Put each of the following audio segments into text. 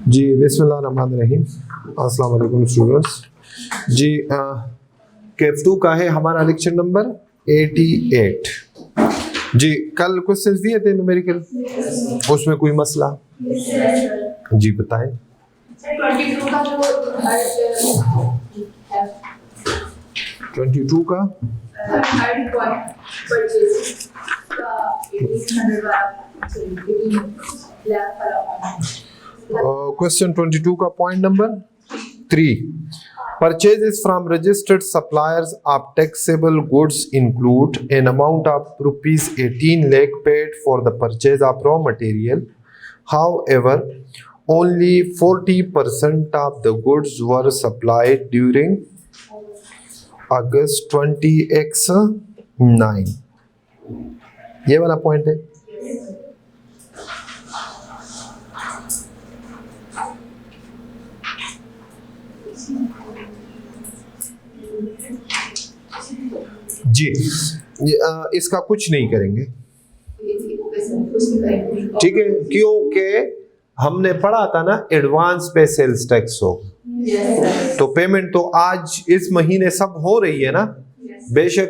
जी बिस्मिल्लाहिर्रहमानिर्रहीम। अस्सलाम वालेकुम स्टूडेंट्स। जी केफ 2 का है हमारा लेक्चर नंबर 88। जी कल क्वेश्चंस दिए थे न्यूमेरिकल, उसमें कोई मसला? जी बताएं। 22 का क्वेश्चन 22 का point number 3, purchases from registered suppliers of taxable goods include an amount of rupees 18 lakh paid for the purchase of raw material. However, only 40% of the goods were supplied during August 20x9। ये वाला point है। जी इसका कुछ नहीं करेंगे, ठीक है, क्योंकि हमने पढ़ा था ना एडवांस पे सेल्स टैक्स हो, तो पेमेंट तो आज इस महीने सब हो रही है ना। बेशक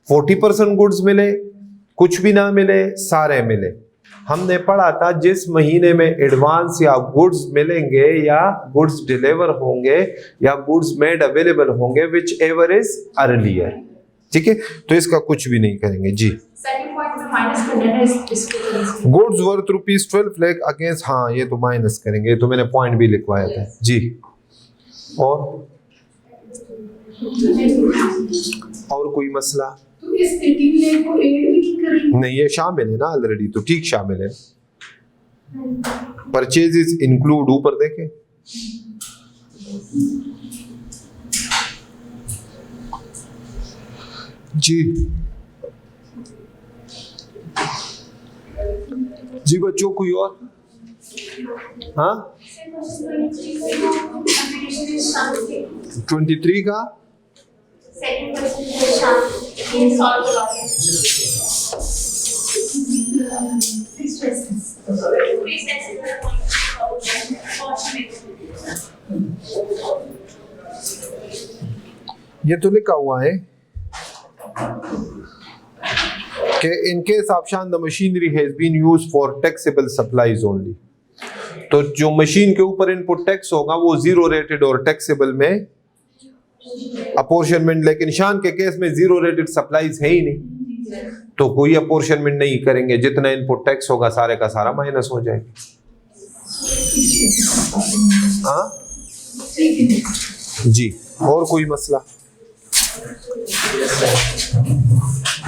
40% गुड्स मिले, कुछ भी ना मिले, सारे मिले। हमने पढ़ा था जिस महीने में एडवांस या गुड्स मिलेंगे या गुड्स डिलीवर होंगे या गुड्स मेड अवेलेबल होंगे, विच एवर इज अर्लियर, ठीक है। तो इसका कुछ भी नहीं करेंगे। जी goods worth rupees 12 lakh against, हाँ ये तो माइनस करेंगे, तो मैंने पॉइंट भी लिखवाया था। जी और कोई मसला? तो इस 18 लाख को ऐड भी करेंगे? नहीं, ये शामिल है ना ऑलरेडी, तो ठीक शामिल है। परचेजेस इंक्लूड ऊपर देखें। जी बच्चों कोई और? हाँ 23 का ये तो लिखा हुआ है कि in case option the machinery has been used for taxable supplies only. तो जो मशीन के ऊपर इनपुट टैक्स होगा वो जीरो रेटेड और टैक्सेबल में अपोर्शनमेंट, लेकिन शान के केस में जीरो रेटेड सप्लाईज है ही नहीं, तो कोई अपोर्शनमेंट नहीं करेंगे। जितना इनपुट टैक्स होगा सारे का सारा माइनस हो जाएगा। हाँ जी और कोई मसला?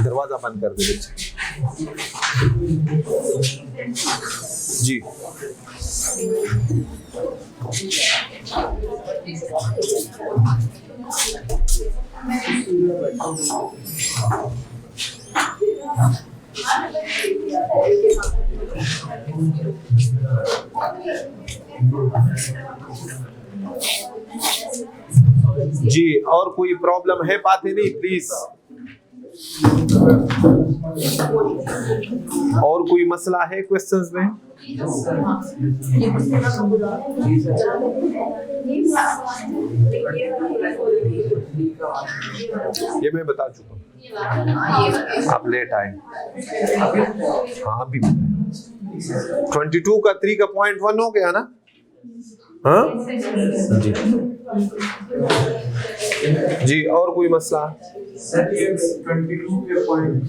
दरवाजा बंद कर दे बच्चे। जी जी और कोई प्रॉब्लम है? बात ही नहीं प्लीज। और कोई मसला है क्वेश्चंस में? ये मैं बता चुका हूँ, आप लेट आए। हाँ अभी 22 का 3 का पॉइंट 1 हो गया ना? हाँ जी जी और कोई मसला? 22 के पॉइंट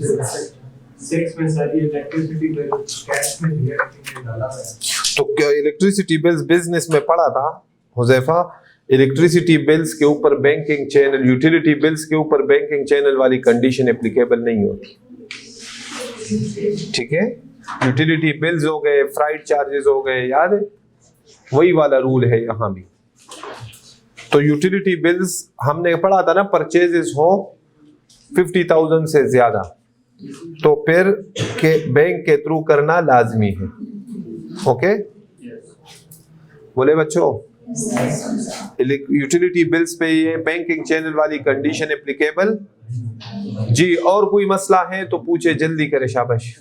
6 में सारी इलेक्ट्रिसिटी बिल कैश में डाला है। तो क्या इलेक्ट्रिसिटी बिल्स बिजनेस में पढ़ा था हुजैफा? इलेक्ट्रिसिटी बिल्स के ऊपर बैंकिंग चैनल, यूटिलिटी बिल्स के ऊपर बैंकिंग चैनल वाली कंडीशन एप्लीकेबल नहीं होती, ठीक है। यूटिलिटी बिल्स हो गए, फ्राइट चार्जेस हो गए, याद है? वही वाला रूल है यहाँ भी। तो यूटिलिटी बिल्स हमने पढ़ा था ना, परचेजेस हो 50,000 से ज्यादा तो फिर के बैंक के थ्रू करना लाजमी है। ओके बोले बच्चों? यूटिलिटी बिल्स पे ये बैंकिंग चैनल वाली कंडीशन एप्लीकेबल। जी और कोई मसला है तो पूछे, जल्दी करे, शाबाश।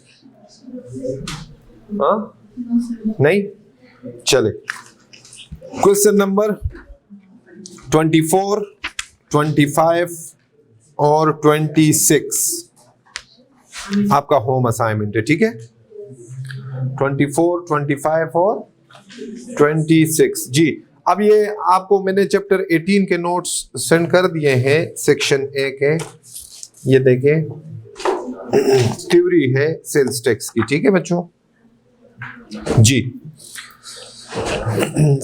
हाँ नहीं चले। क्वेश्चन नंबर 24, 25 और 26 आपका होम असाइनमेंट है, ठीक है। 24, 25 और 26 जी। अब ये आपको मैंने चैप्टर 18 के नोट्स सेंड कर दिए हैं, सेक्शन ए के। ये देखें, थ्योरी है सेल्स टैक्स की, ठीक है बच्चों जी।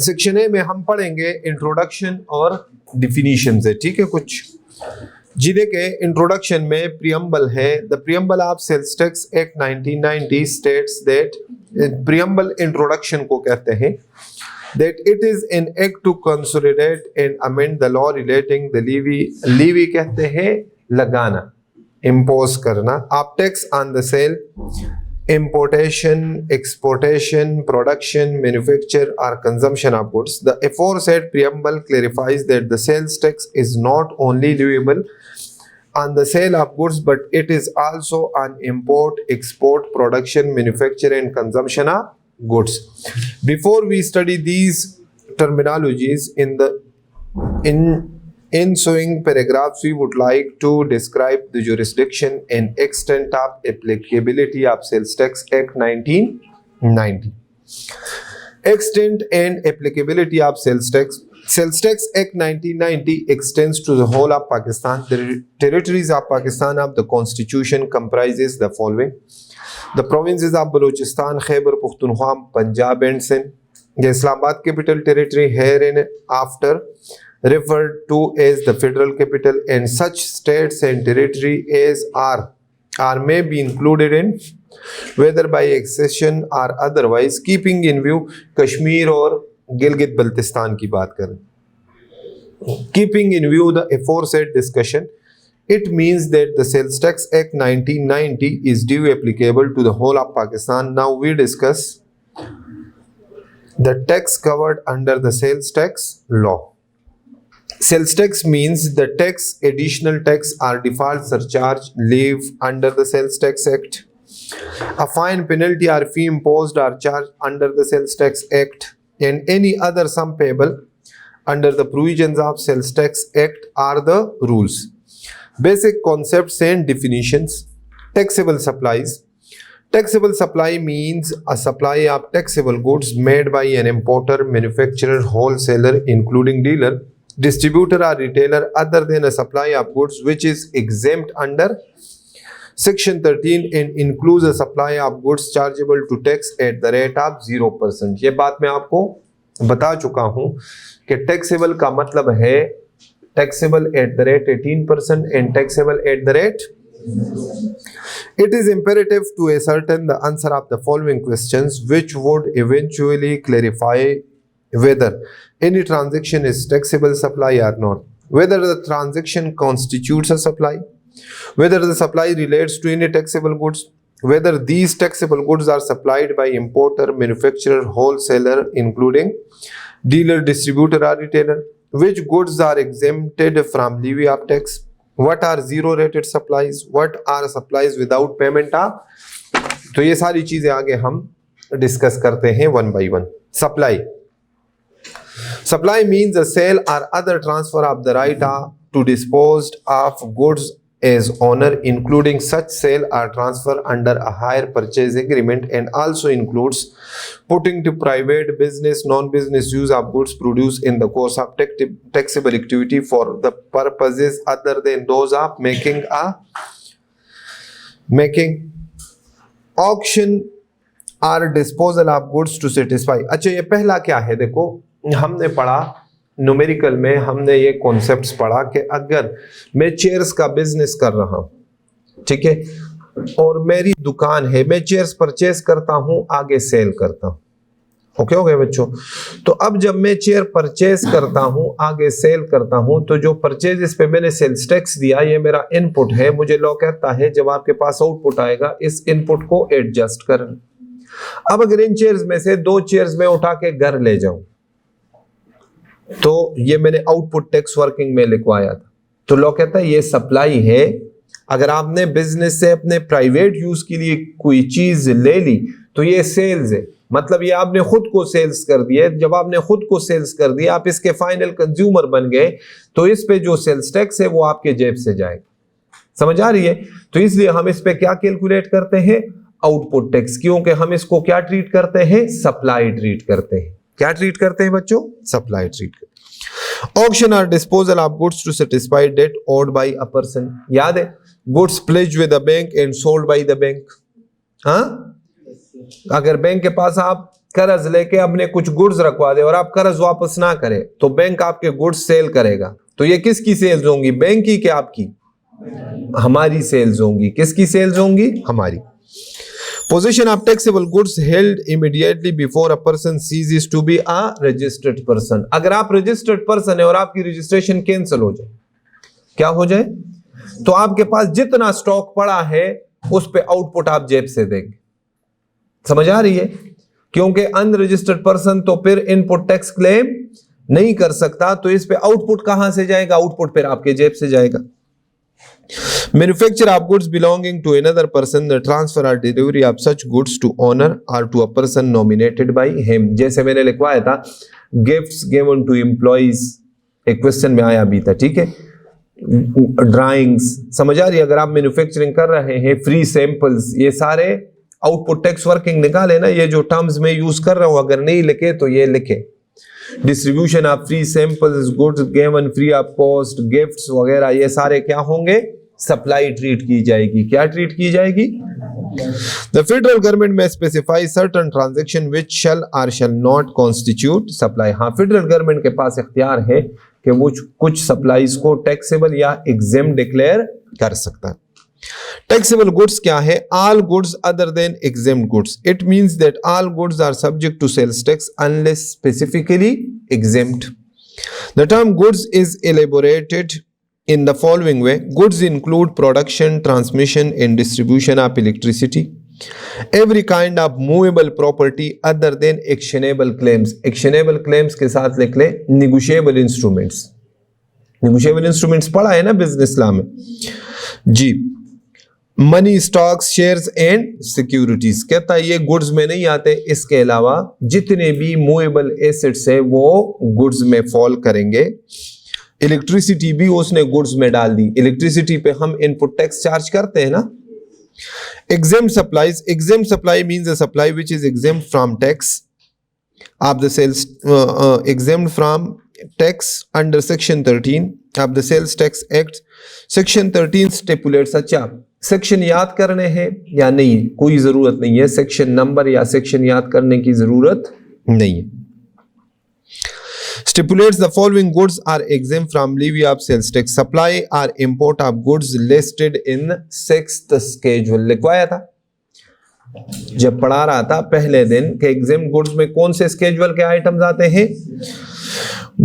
सेक्शन ए में हम पढ़ेंगे इंट्रोडक्शन और डिफिनीशन है, ठीक है। कुछ जी देखे, इंट्रोडक्शन में प्रियम्बल है। The preamble of sales tax act 1990 states that, preamble introduction को कहते हैं, that it is an act to consolidate and amend the law relating the levy कहते हैं लगाना, impose करना, of tax on the sale, importation, exportation, production, manufacture or consumption of goods. The aforesaid preamble clarifies that the sales tax is not only leviable on the sale of goods, but it is also on import, export, production, manufacture and consumption of goods. Before we study these terminologies in the ensuing paragraphs, we would like to describe the jurisdiction and extent of applicability of Sales Tax Act 1990. Extent and applicability of Sales Tax. Sales Tax Act 1990 extends to the whole of Pakistan. The territories of Pakistan of the Constitution comprises the following: the provinces of Balochistan, Khyber Pakhtunkhwa, Punjab and Sindh. The Islamabad Capital Territory, hereafter referred to as the Federal Capital, and such states and territory as are may be included in, whether by accession or otherwise, keeping in view Kashmir और गिलगित बल्तिस्तान की बात करें। Keeping in view the aforesaid discussion, it means that the Sales Tax Act 1990 is due applicable to the whole of Pakistan. Now we discuss the tax covered under the sales tax law. Sales tax means the tax, additional tax or default surcharge levied under the Sales Tax Act. A fine, penalty or fee imposed or charged under the Sales Tax Act, and any other sum payable under the provisions of Sales Tax Act are the rules. Basic concepts and definitions. Taxable supplies. Taxable supply means a supply of taxable goods made by an importer, manufacturer, wholesaler, including dealer, distributor or retailer, other than a supply of goods which is exempt under Section 13 and includes a supply of goods chargeable to tax at the rate of 0%. ये बात मैं आपको बता चुका हूँ कि taxable का मतलब है taxable at the rate 18% and taxable at the rate. It is imperative to ascertain the answer of the following questions, which would eventually clarify whether any transaction is taxable supply or not, whether the transaction constitutes a supply, whether the supply relates to any taxable goods, whether these taxable goods are supplied by importer, manufacturer, wholesaler, including dealer, distributor or retailer, which goods are exempted from levy of tax, what are zero rated supplies, what are supplies without payment of. तो ये सारी चीजें आगे हम discuss करते हैं one by one. Supply, supply means a sale or other transfer of the right to dispose of goods as owner, including such sale or transfer under a hire purchase agreement, and also includes putting to private business, non-business use of goods produced in the course of taxable activity for the purposes other than those of making auction or disposal of goods to satisfy. अच्छा, ये पहला क्या है? देखो, हमने पढ़ा numerical में, हमने ये कॉन्सेप्ट्स पढ़ा कि अगर मैं चेयर्स का बिजनेस कर रहा हूं, ठीक है, और मेरी दुकान है, मैं चेयर्स परचेज करता हूं, आगे सेल करता हूं। ओके हो गया बच्चों? तो अब जब मैं चेयर परचेज करता हूं, आगे सेल करता हूं, तो जो परचेज इस पे मैंने सेल्स टैक्स दिया, ये मेरा इनपुट है। मुझे लॉ कहता है जब आपके पास आउटपुट आएगा, इस इनपुट को एडजस्ट कर। अब अगर इन चेयर्स में से 2 चेयर्स में उठा के घर ले जाऊं, तो ये मैंने आउटपुट टैक्स वर्किंग में लिखवाया था, तो लॉ कहता है ये सप्लाई है। अगर आपने बिजनेस से अपने प्राइवेट यूज के लिए कोई चीज ले ली, तो ये सेल्स है, मतलब ये आपने खुद को सेल्स कर दिया। जब आपने खुद को सेल्स कर दिया, आप इसके फाइनल कंज्यूमर बन गए, तो इस पे जो सेल्स टैक्स है वो आपके जेब से जाएगा। समझ आ रही है? तो इसलिए हम इस पे क्या कैलकुलेट करते हैं? आउटपुट टैक्स, क्योंकि हम इसको क्या ट्रीट करते हैं? सप्लाई ट्रीट करते हैं। क्या ट्रीट करते हैं बच्चों? सप्लाई ट्रीट करते हैं। ऑक्शन और disposal of goods to satisfy debt owed by a person. याद है, goods pledged with the bank and sold by the bank. हाँ, अगर बैंक के पास आप कर्ज लेके अपने कुछ गुड्स रखवा दे और आप कर्ज वापस ना करें, तो बैंक आपके गुड्स सेल करेगा। तो ये किसकी सेल्स होंगी? बैंक की क्या आपकी? हमारी सेल्स होंगी। किसकी सेल्स होंगी? हमारी। Possession of taxable goods held immediately before a person ceases to be a registered person. अगर आप रजिस्टर्ड पर्सन है और आपकी रजिस्ट्रेशन कैंसिल हो जाए, क्या हो जाए? तो आपके पास जितना स्टॉक पड़ा है उस पे आउटपुट आप जेब से देंगे। समझ आ रही है? क्योंकि अनरजिस्टर्ड पर्सन तो फिर इनपुट टैक्स क्लेम नहीं कर सकता, तो इस पे आउटपुट कहां से जाएगा? आउटपुट फिर आपके जेब से जाएगा। Manufacture of goods belonging to another person, the transfer or delivery of such goods to owner or to a person nominated by him. जैसे मैंने लिखवाया था, gifts given to employees, एक क्वेश्चन में आया भी था, ठीक है? ड्राइंग्स, समझ आ रही है? अगर आप मैन्युफैक्चरिंग कर रहे हैं, फ्री सैंपल्स, ये सारे आउटपुट टैक्स वर्किंग निकाले ना। ये जो टर्म्स में यूज कर रहा हूं, अगर नहीं लिखे तो ये लिखे। Distribution of free samples, goods given free of cost, gifts वगैरह, ये सारे क्या होंगे? सप्लाई ट्रीट की जाएगी। क्या ट्रीट की जाएगी? द फेडरल गवर्नमेंट में स्पेसिफाई सर्टेन ट्रांजैक्शन विच शैल और शैल नॉट कॉन्स्टिट्यूट सप्लाई। हाँ, फेडरल गवर्नमेंट के पास इख्तियार है कि वो कुछ सप्लाईज को टैक्सेबल या एग्जेम्प्ट डिक्लेयर कर सकता है। टैक्सेबल गुड्स क्या है? All goods other than exempt goods. It means that all goods are subject to sales tax unless specifically exempt. The term goods is elaborated in the following way. Goods include production, transmission and distribution of electricity, every kind of movable property other than actionable claims. actionable claims के साथ लिख ले negotiable instruments. negotiable instruments पढ़ा है ना business law में जी। Money, stocks, shares and securities, कहता है ये गुड्स में नहीं आते। इसके अलावा जितने भी मूवेबल एसेट्स है वो गुड्स में फॉल करेंगे। इलेक्ट्रिसिटी भी उसने गुड्स में डाल दी। इलेक्ट्रिसिटी पे हम इनपुट टैक्स चार्ज करते हैं ना। exempt supplies, exempt supply means a supply which is exempt from tax of the sales, exempt from tax under section 13 of the sales tax act. section 13 stipulates, अच्छा section याद करने हैं या नहीं? कोई जरूरत नहीं है, सेक्शन नंबर या सेक्शन याद करने की जरूरत नहीं है। Stipulates the following goods are exempt from levy of sales tax: supply or import of goods listed in 6th schedule। लिखवाया था जब पढ़ा रहा था पहले दिन के exempt goods में कौन से schedule के आइटम्स आते हैं?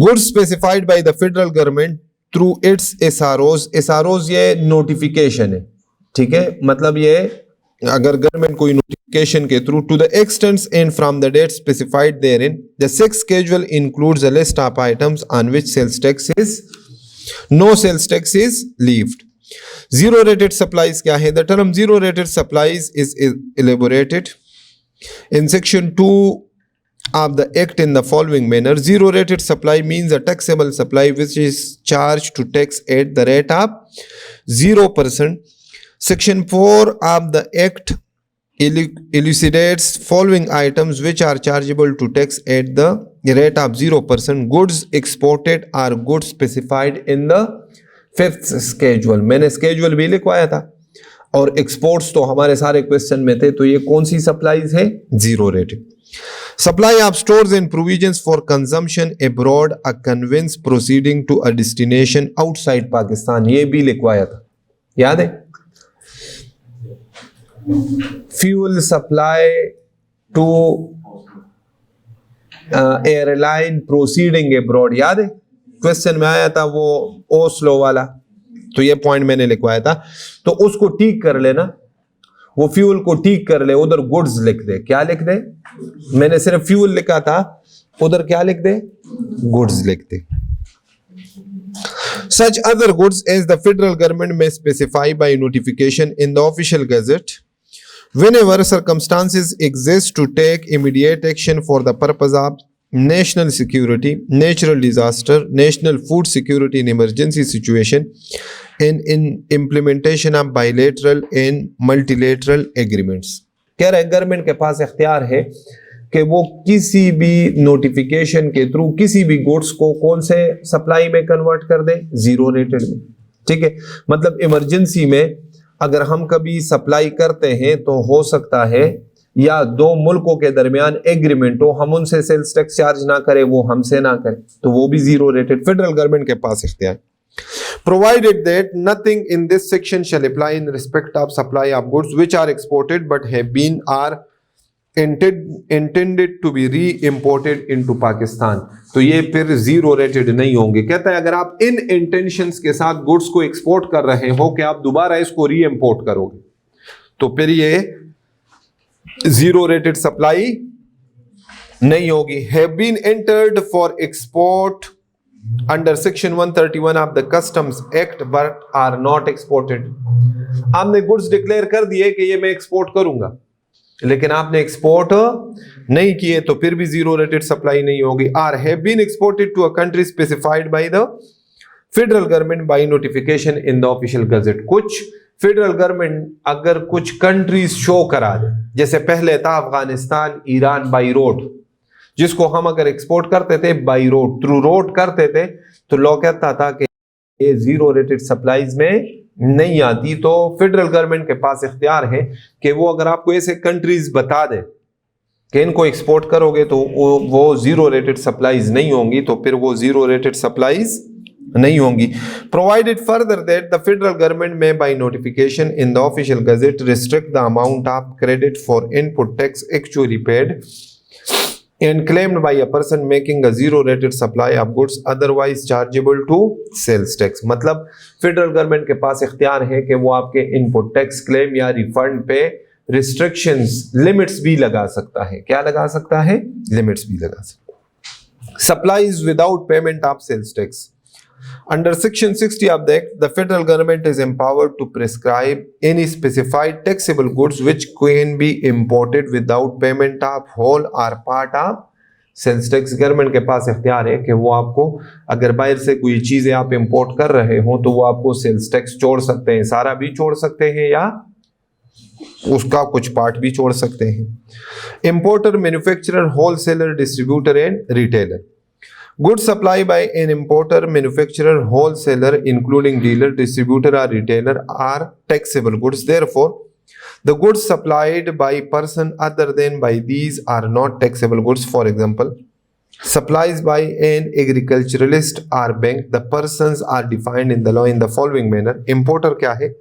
Goods specified by the federal government through its SROs। SROs ये नोटिफिकेशन है, ठीक है? मतलब ये अगर गवर्नमेंट कोई नोटिफिकेशन के through to the extents and from the date specified therein the 6th schedule includes a list of items on which sales tax is no sales tax is levied। zero rated supplies क्या है? The term zero rated supplies is elaborated in section 2 of the act in the following manner: zero rated supply means a taxable supply which is charged to tax at the rate of 0%। Section 4 of the Act elucidates following items which are chargeable to tax at the rate of 0%: goods exported or goods specified in the 5th schedule। मैंने schedule भी लिखवाया था और exports तो हमारे सारे question में थे। तो ये कौन सी सप्लाईज है? Zero rated. Supply of stores and provisions for consumption abroad, a conveyance proceeding to a destination outside Pakistan, ये भी लिखवाया था, याद है? Fuel supply to airline proceeding abroad, याद है? क्वेश्चन में आया था वो ओस्लो वाला, तो ये पॉइंट मैंने लिखवाया था। तो उसको ठीक कर लेना, वो फ्यूल को ठीक कर ले, उधर गुड्स लिख दे। क्या लिख दे? मैंने सिर्फ फ्यूल लिखा था, उधर क्या लिख दे? गुड्स लिख दे। Such other goods as the federal government may specify by notification in the official gazette whenever circumstances exist to take immediate action for the purpose of national security, natural disaster, national food security in emergency situation, and in implementation of bilateral and multilateral agreements. कह रहे government के पास इख्तियार है कि वो किसी भी notification के थ्रू किसी भी गुड्स को कौन से सप्लाई में कन्वर्ट कर दे, जीरो रेटेड में। ठीक है, मतलब इमरजेंसी में अगर हम कभी सप्लाई करते हैं तो हो सकता है या दो मुल्कों के दरमियान एग्रीमेंट हो, हम उनसे सेल्स टैक्स चार्ज ना करें, वो हमसे ना करें, तो वो भी जीरो रेटेड फेडरल गवर्नमेंट के पास इख्तियार। Provided that nothing in this section shall apply in respect of supply of goods which are exported but have been are intended to be re-imported into Pakistan, तो ये फिर zero rated नहीं होंगे। कहता है अगर आप इन इंटेंशंस के साथ गुड्स को एक्सपोर्ट कर रहे हो कि आप दोबारा इसको री इम्पोर्ट करोगे, तो फिर ये जीरो रेटेड सप्लाई नहीं होगी। Have been entered for export under section 131 of the customs act but are not exported। आपने गुड्स डिक्लेयर कर दिए कि ये मैं एक्सपोर्ट करूंगा, लेकिन आपने एक्सपोर्ट नहीं किए, तो फिर भी जीरो रेटेड सप्लाई नहीं होगी। Or have been exported to a country specified by the federal government by notification in the official gazette. कुछ फेडरल गवर्नमेंट अगर कुछ कंट्रीज शो करा दे, जैसे पहले था अफगानिस्तान, ईरान बाई रोड, जिसको हम अगर एक्सपोर्ट करते थे बाई रोड, थ्रू रोड करते थे, तो लॉ कहता था कि ये जीरो रेटेड सप्लाईज में नहीं आती। तो फेडरल गवर्नमेंट के पास इख्तियार है कि वो अगर आपको ऐसे कंट्रीज बता दे कि इनको एक्सपोर्ट करोगे तो वो जीरो रेटेड सप्लाईज नहीं होंगी, तो फिर वो जीरो रेटेड सप्लाईज नहीं होंगी। Provided further that the federal government may by notification in the official gazette restrict the amount of credit for input tax actually paid and claimed by a person making a zero rated supply of goods otherwise chargeable to sales tax। मतलब federal government के पास इख्तियार है कि वो आपके input tax claim या refund पे restrictions, limits भी लगा सकता है। क्या लगा सकता है? लिमिट्स भी लगा सकता है। Supplies without payment of sales tax. Under section 60 of the Act, the federal government is empowered to prescribe any specified taxable goods which can be imported without payment of whole or part of sales tax। Government के पास इख्तियार है कि वो आपको अगर बाहर से कोई चीजें आप इंपोर्ट कर रहे हो तो वो आपको सेल्स टैक्स छोड़ सकते हैं, सारा भी छोड़ सकते हैं या उसका कुछ पार्ट भी छोड़ सकते हैं। Importer, manufacturer, wholesaler, distributor and retailer. Goods supplied by an importer, manufacturer, wholesaler, including dealer, distributor or retailer are taxable goods. Therefore, the goods supplied by person other than by these are not taxable goods. For example, supplies by an agriculturalist or bank, the persons are defined in the law in the following manner। Importer क्या है?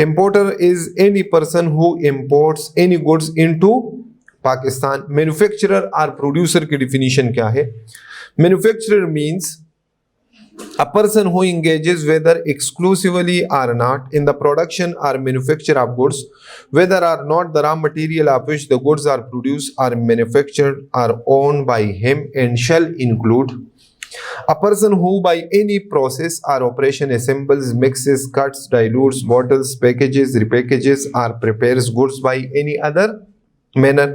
Importer is any person who imports any goods into Pakistan। Manufacturer or producer की definition क्या है? Manufacturer means a person who engages whether exclusively or not in the production or manufacture of goods, whether or not the raw material of which the goods are produced or manufactured are owned by him, and shall include a person who by any process or operation assembles, mixes, cuts, dilutes, bottles, packages, repackages or prepares goods by any other manner,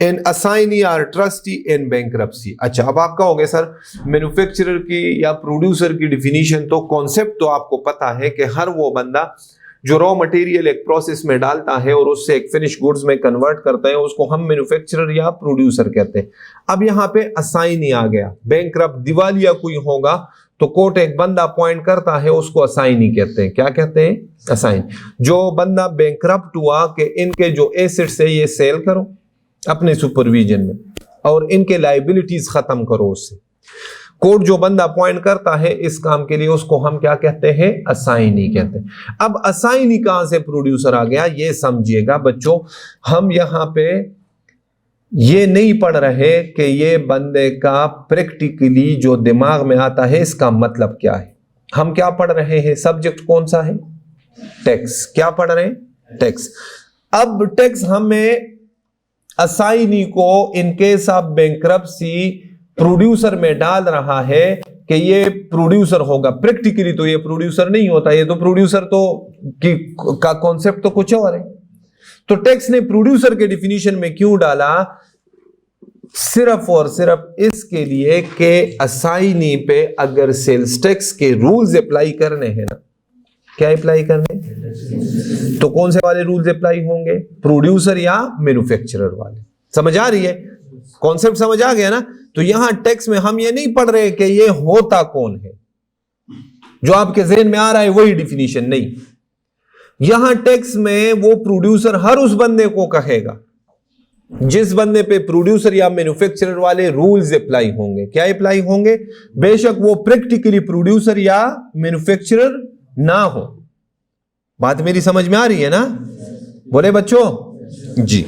an assignee or trustee in bankruptcy. अच्छा, अब आप कहोगे sir manufacturer की या producer की definition तो concept तो आपको पता है कि हर वो बंदा जो रॉ मटेरियल एक प्रोसेस में डालता है और उससे एक फिनिश गुड्स में कन्वर्ट करता है, उसको हम मैन्युफैक्चरर या प्रोड्यूसर कहते हैं। अब यहाँ पे असाइनी आ गया, बैंक्रप्ट, दिवालिया कोई होगा तो कोर्ट एक बंदा अपॉइंट करता है, उसको असाइनी कहते हैं। क्या कहते हैं? असाइन। जो बंदा बैंक्रप्ट हुआ कि इनके जो एसेट्स है ये सेल करो अपने सुपरविजन में और इनके लाइबिलिटीज खत्म करो उससे। कोर्ट जो बंदा अपॉइंट करता है इस काम के लिए उसको हम क्या कहते हैं? असाइनी कहते हैं। अब असाइनी कहां से प्रोड्यूसर आ गया ये समझिएगा बच्चों। हम यहां पे ये नहीं पढ़ रहे कि ये बंदे का प्रैक्टिकली जो दिमाग में आता है इसका मतलब क्या है। हम क्या पढ़ रहे हैं? सब्जेक्ट कौन सा है? टैक्स। क्या पढ़ रहे हैं? टैक्स। अब टैक्स हमें असाइनी को इन केस ऑफ बैंक्रप्सी प्रोड्यूसर में डाल रहा है कि ये प्रोड्यूसर होगा। प्रैक्टिकली तो ये प्रोड्यूसर नहीं होता, ये तो प्रोड्यूसर तो का कॉन्सेप्ट तो कुछ और है। तो टैक्स ने प्रोड्यूसर के डिफिनीशन में क्यों डाला? सिर्फ और सिर्फ इसके लिए कि असाइनी पे अगर सेल्स टैक्स के रूल्स अप्लाई करने हैं ना, क्या अप्लाई करने, तो कौन से वाले रूल्स अप्लाई होंगे? प्रोड्यूसर या मैन्युफैक्चरर वाले। समझ आ रही है? कॉन्सेप्ट समझ आ गया ना? तो यहां टैक्स में हम ये नहीं पढ़ रहे कि ये होता कौन है, जो आपके जहन में आ रहा है वही डिफिनीशन नहीं। यहां टैक्स में वो प्रोड्यूसर हर उस बंदे को कहेगा जिस बंदे पे प्रोड्यूसर या मैन्युफैक्चरर वाले रूल्स अप्लाई होंगे। क्या अप्लाई होंगे? बेशक वो प्रैक्टिकली प्रोड्यूसर या मैन्युफैक्चरर ना हो। बात मेरी समझ में आ रही है ना? बोले बच्चों जी।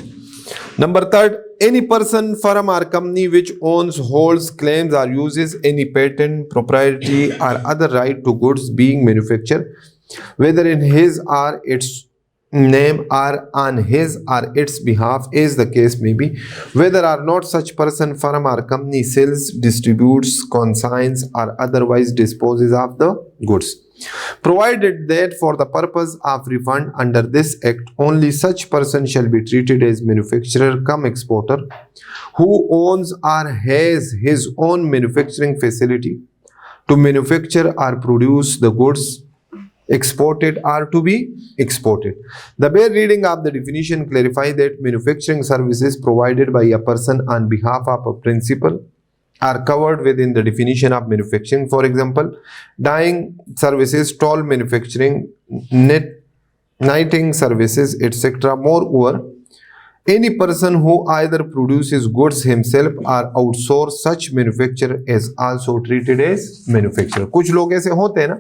Number 3, any person, firm or company which owns, holds, claims or uses any patent, proprietary or other right to goods being manufactured, whether in his or its name or on his or its behalf, as the case may be, whether or not such person, firm or company sells, distributes, consigns or otherwise disposes of the goods, provided that for the purpose of refund under this act, only such person shall be treated as manufacturer cum exporter who owns or has his own manufacturing facility to manufacture or produce the goods exported or to be exported. The bare reading of the definition clarifies that manufacturing services provided by a person on behalf of a principal are covered within the definition of manufacturing. For example, dyeing services, toll manufacturing, knitting services, etc. Moreover, any person who either produces goods himself or outsource such manufacture is also treated as manufacturer. कुछ लोग ऐसे होते हैं ना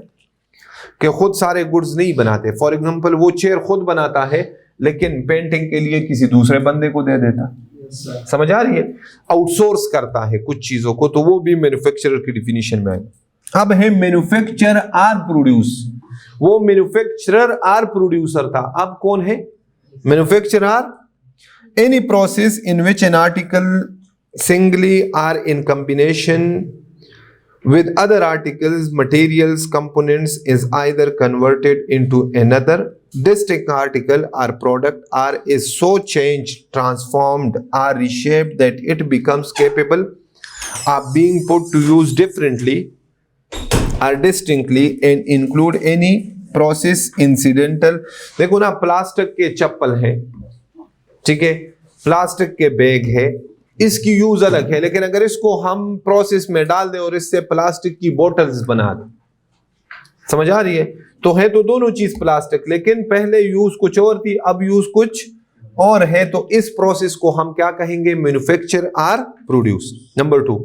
कि खुद सारे goods नहीं बनाते। फॉर एग्जांपल, वो चेयर खुद बनाता है लेकिन पेंटिंग के लिए किसी दूसरे बंदे को दे देता। समझ आ रही है? आउटसोर्स करता है कुछ चीजों को, तो वो भी मैन्युफैक्चरर की डिफिनीशन में आएगा। अब है मैन्युफैक्चर आर प्रोड्यूस। वो मैन्युफैक्चरर आर प्रोड्यूसर था, अब कौन है? Manufacturer or any process in which an article singly or in combination with other articles, materials, components is either converted into another distinct article or product, or is so changed, transformed or reshaped that it becomes capable of being put to use differently or distinctly, and include any process incidental। देखो ना, plastic के चप्पल है, ठीक है, plastic के bag है, इसकी use अलग है, लेकिन अगर इसको हम प्रोसेस में डाल दें और इससे प्लास्टिक की बोतल्स बना दें, समझ आ रही है? तो है तो दोनों चीज प्लास्टिक, लेकिन पहले यूज कुछ और थी, अब यूज कुछ और है, तो इस प्रोसेस को हम क्या कहेंगे? Manufacture or produce. Number 2,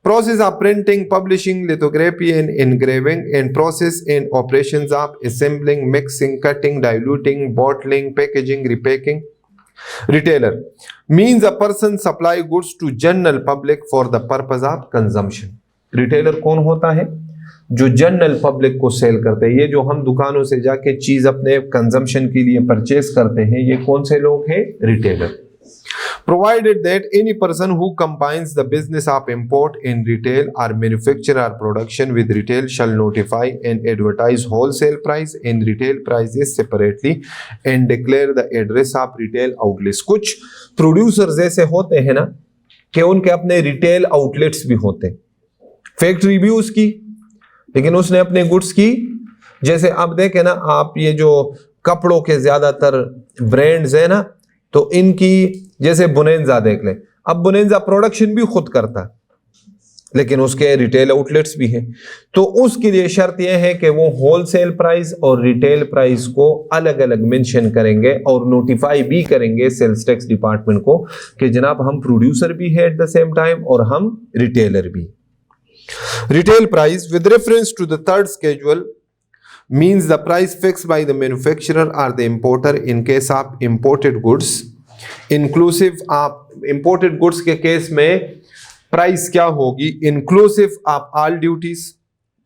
process of printing, publishing, lithography and engraving, and process and operations of assembling, mixing, cutting, diluting, bottling, packaging, repacking। Retailer means a person supply goods to general public for the purpose of consumption। Retailer कौन होता है? जो general public को cell करते हैं। ये जो हम दुकानों से जाके चीज अपने कंजम्पशन के लिए परचेस करते हैं, ये कौन से लोग हैं? Retailer. Provided that any person who combines the business of import in retail or manufacture or production with retail shall notify and advertise wholesale price and retail prices separately and declare the address of retail outlets। कुछ producers ऐसे होते हैं ना कि उनके अपने retail outlets भी होते हैं, फैक्ट्री भी उसकी, लेकिन उसने अपने गुड्स की, जैसे अब देखें ना आप, ये जो कपड़ों के ज्यादातर ब्रांड्स है ना, तो इनकी जैसे बुनेंजा देख लें, अब बुनेंजा प्रोडक्शन भी खुद करता है, लेकिन उसके रिटेल आउटलेट्स भी हैं। तो उसके लिए शर्त यह है कि वो होलसेल प्राइस और रिटेल प्राइस को अलग अलग मेंशन करेंगे और नोटिफाई भी करेंगे सेल्स टैक्स डिपार्टमेंट को कि जनाब हम प्रोड्यूसर भी है एट द सेम टाइम और हम रिटेलर भी। Retail price with reference to the third schedule means the price fixed by the manufacturer or the importer in case of imported goods, inclusive of imported goods के case में price क्या होगी? inclusive of all duties,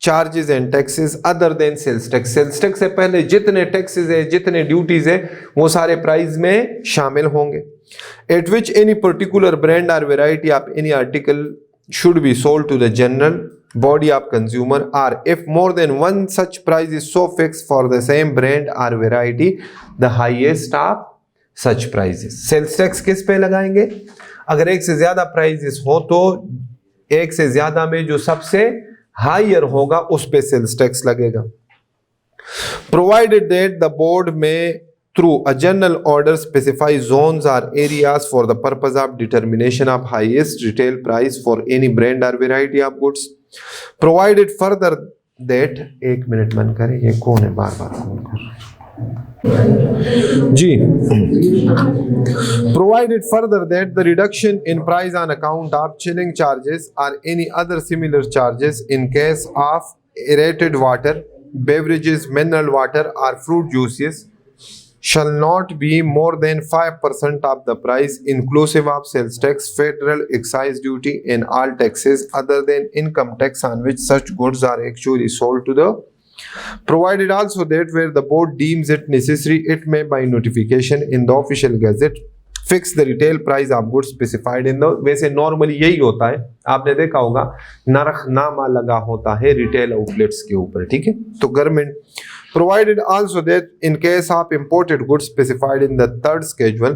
charges and taxes other than sales tax। Sales tax से पहले जितने taxes है, जितने duties है, वो सारे प्राइस में शामिल होंगे। at which any particular brand or variety of any article should be sold to the general body of consumer, or if more than one such price is so fixed for the same brand or variety, the highest of such prices. Sales tax किस पे लगाएंगे? अगर एक से ज्यादा prices हो तो एक से ज्यादा में जो सबसे हायर होगा उस पे सेल्स टैक्स लगेगा. प्रोवाइडेड दैट द बोर्ड में through a general order specify zones or areas for the purpose of determination of highest retail price for any brand or variety of goods. Provided further that, एक minute मन करें, ये कौन है बार बार phone कर जी. Provided further that the reduction in price on account of chilling charges or any other similar charges in case of aerated water, beverages, mineral water or fruit juices shall not be more than 5% of the price inclusive of sales tax, federal excise duty and all taxes other than income tax on which such goods are actually sold to the. Provided also that where the board deems it necessary, it may by notification in the official gazette fix the retail price of goods specified in the. वैसे normally यही होता है, आपने देखा होगा नरख नामा लगा होता है रिटेल आउटलेट्स के ऊपर, ठीक है. तो government provided also that in case of imported goods specified in the third schedule,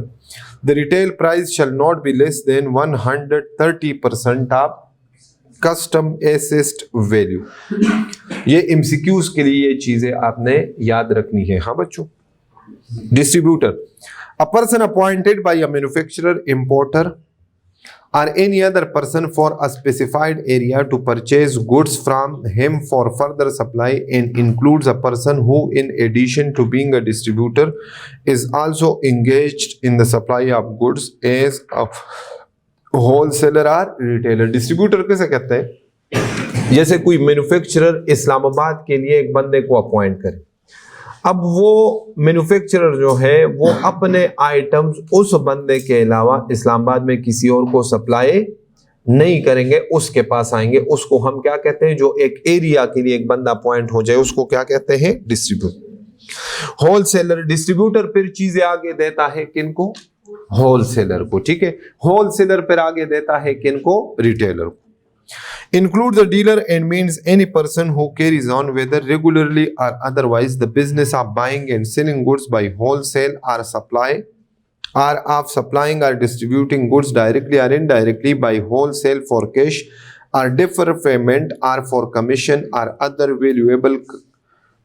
the retail price shall not be less than 130% of custom assessed value. ये MCQs के लिए ये चीजें आपने याद रखनी है. हाँ बच्चों. Distributor, a person appointed by a manufacturer, importer or any other person for a specified area to purchase goods from him for further supply and includes a person who in addition to being a distributor is also engaged in the supply of goods as a wholesaler or retailer. Distributor किसे कहते हैं? जैसे कोई manufacturer Islamabad के लिए एक बंदे को अपॉइंट करे. अब वो मैन्युफैक्चरर जो है वो अपने आइटम्स उस बंदे के अलावा इस्लामाबाद में किसी और को सप्लाई नहीं करेंगे, उसके पास आएंगे. उसको हम क्या कहते हैं? जो एक एरिया के लिए एक बंदा अपॉइंट हो जाए उसको क्या कहते हैं? डिस्ट्रीब्यूटर. होलसेलर, डिस्ट्रीब्यूटर फिर चीजें आगे देता है किनको? होलसेलर को, ठीक है. होलसेलर फिर आगे देता है किनको? रिटेलर को. Includes the dealer and means any person who carries on whether regularly or otherwise the business of buying and selling goods by wholesale or supply or of supplying or distributing goods directly or indirectly by wholesale for cash or deferred payment or for commission or other valuable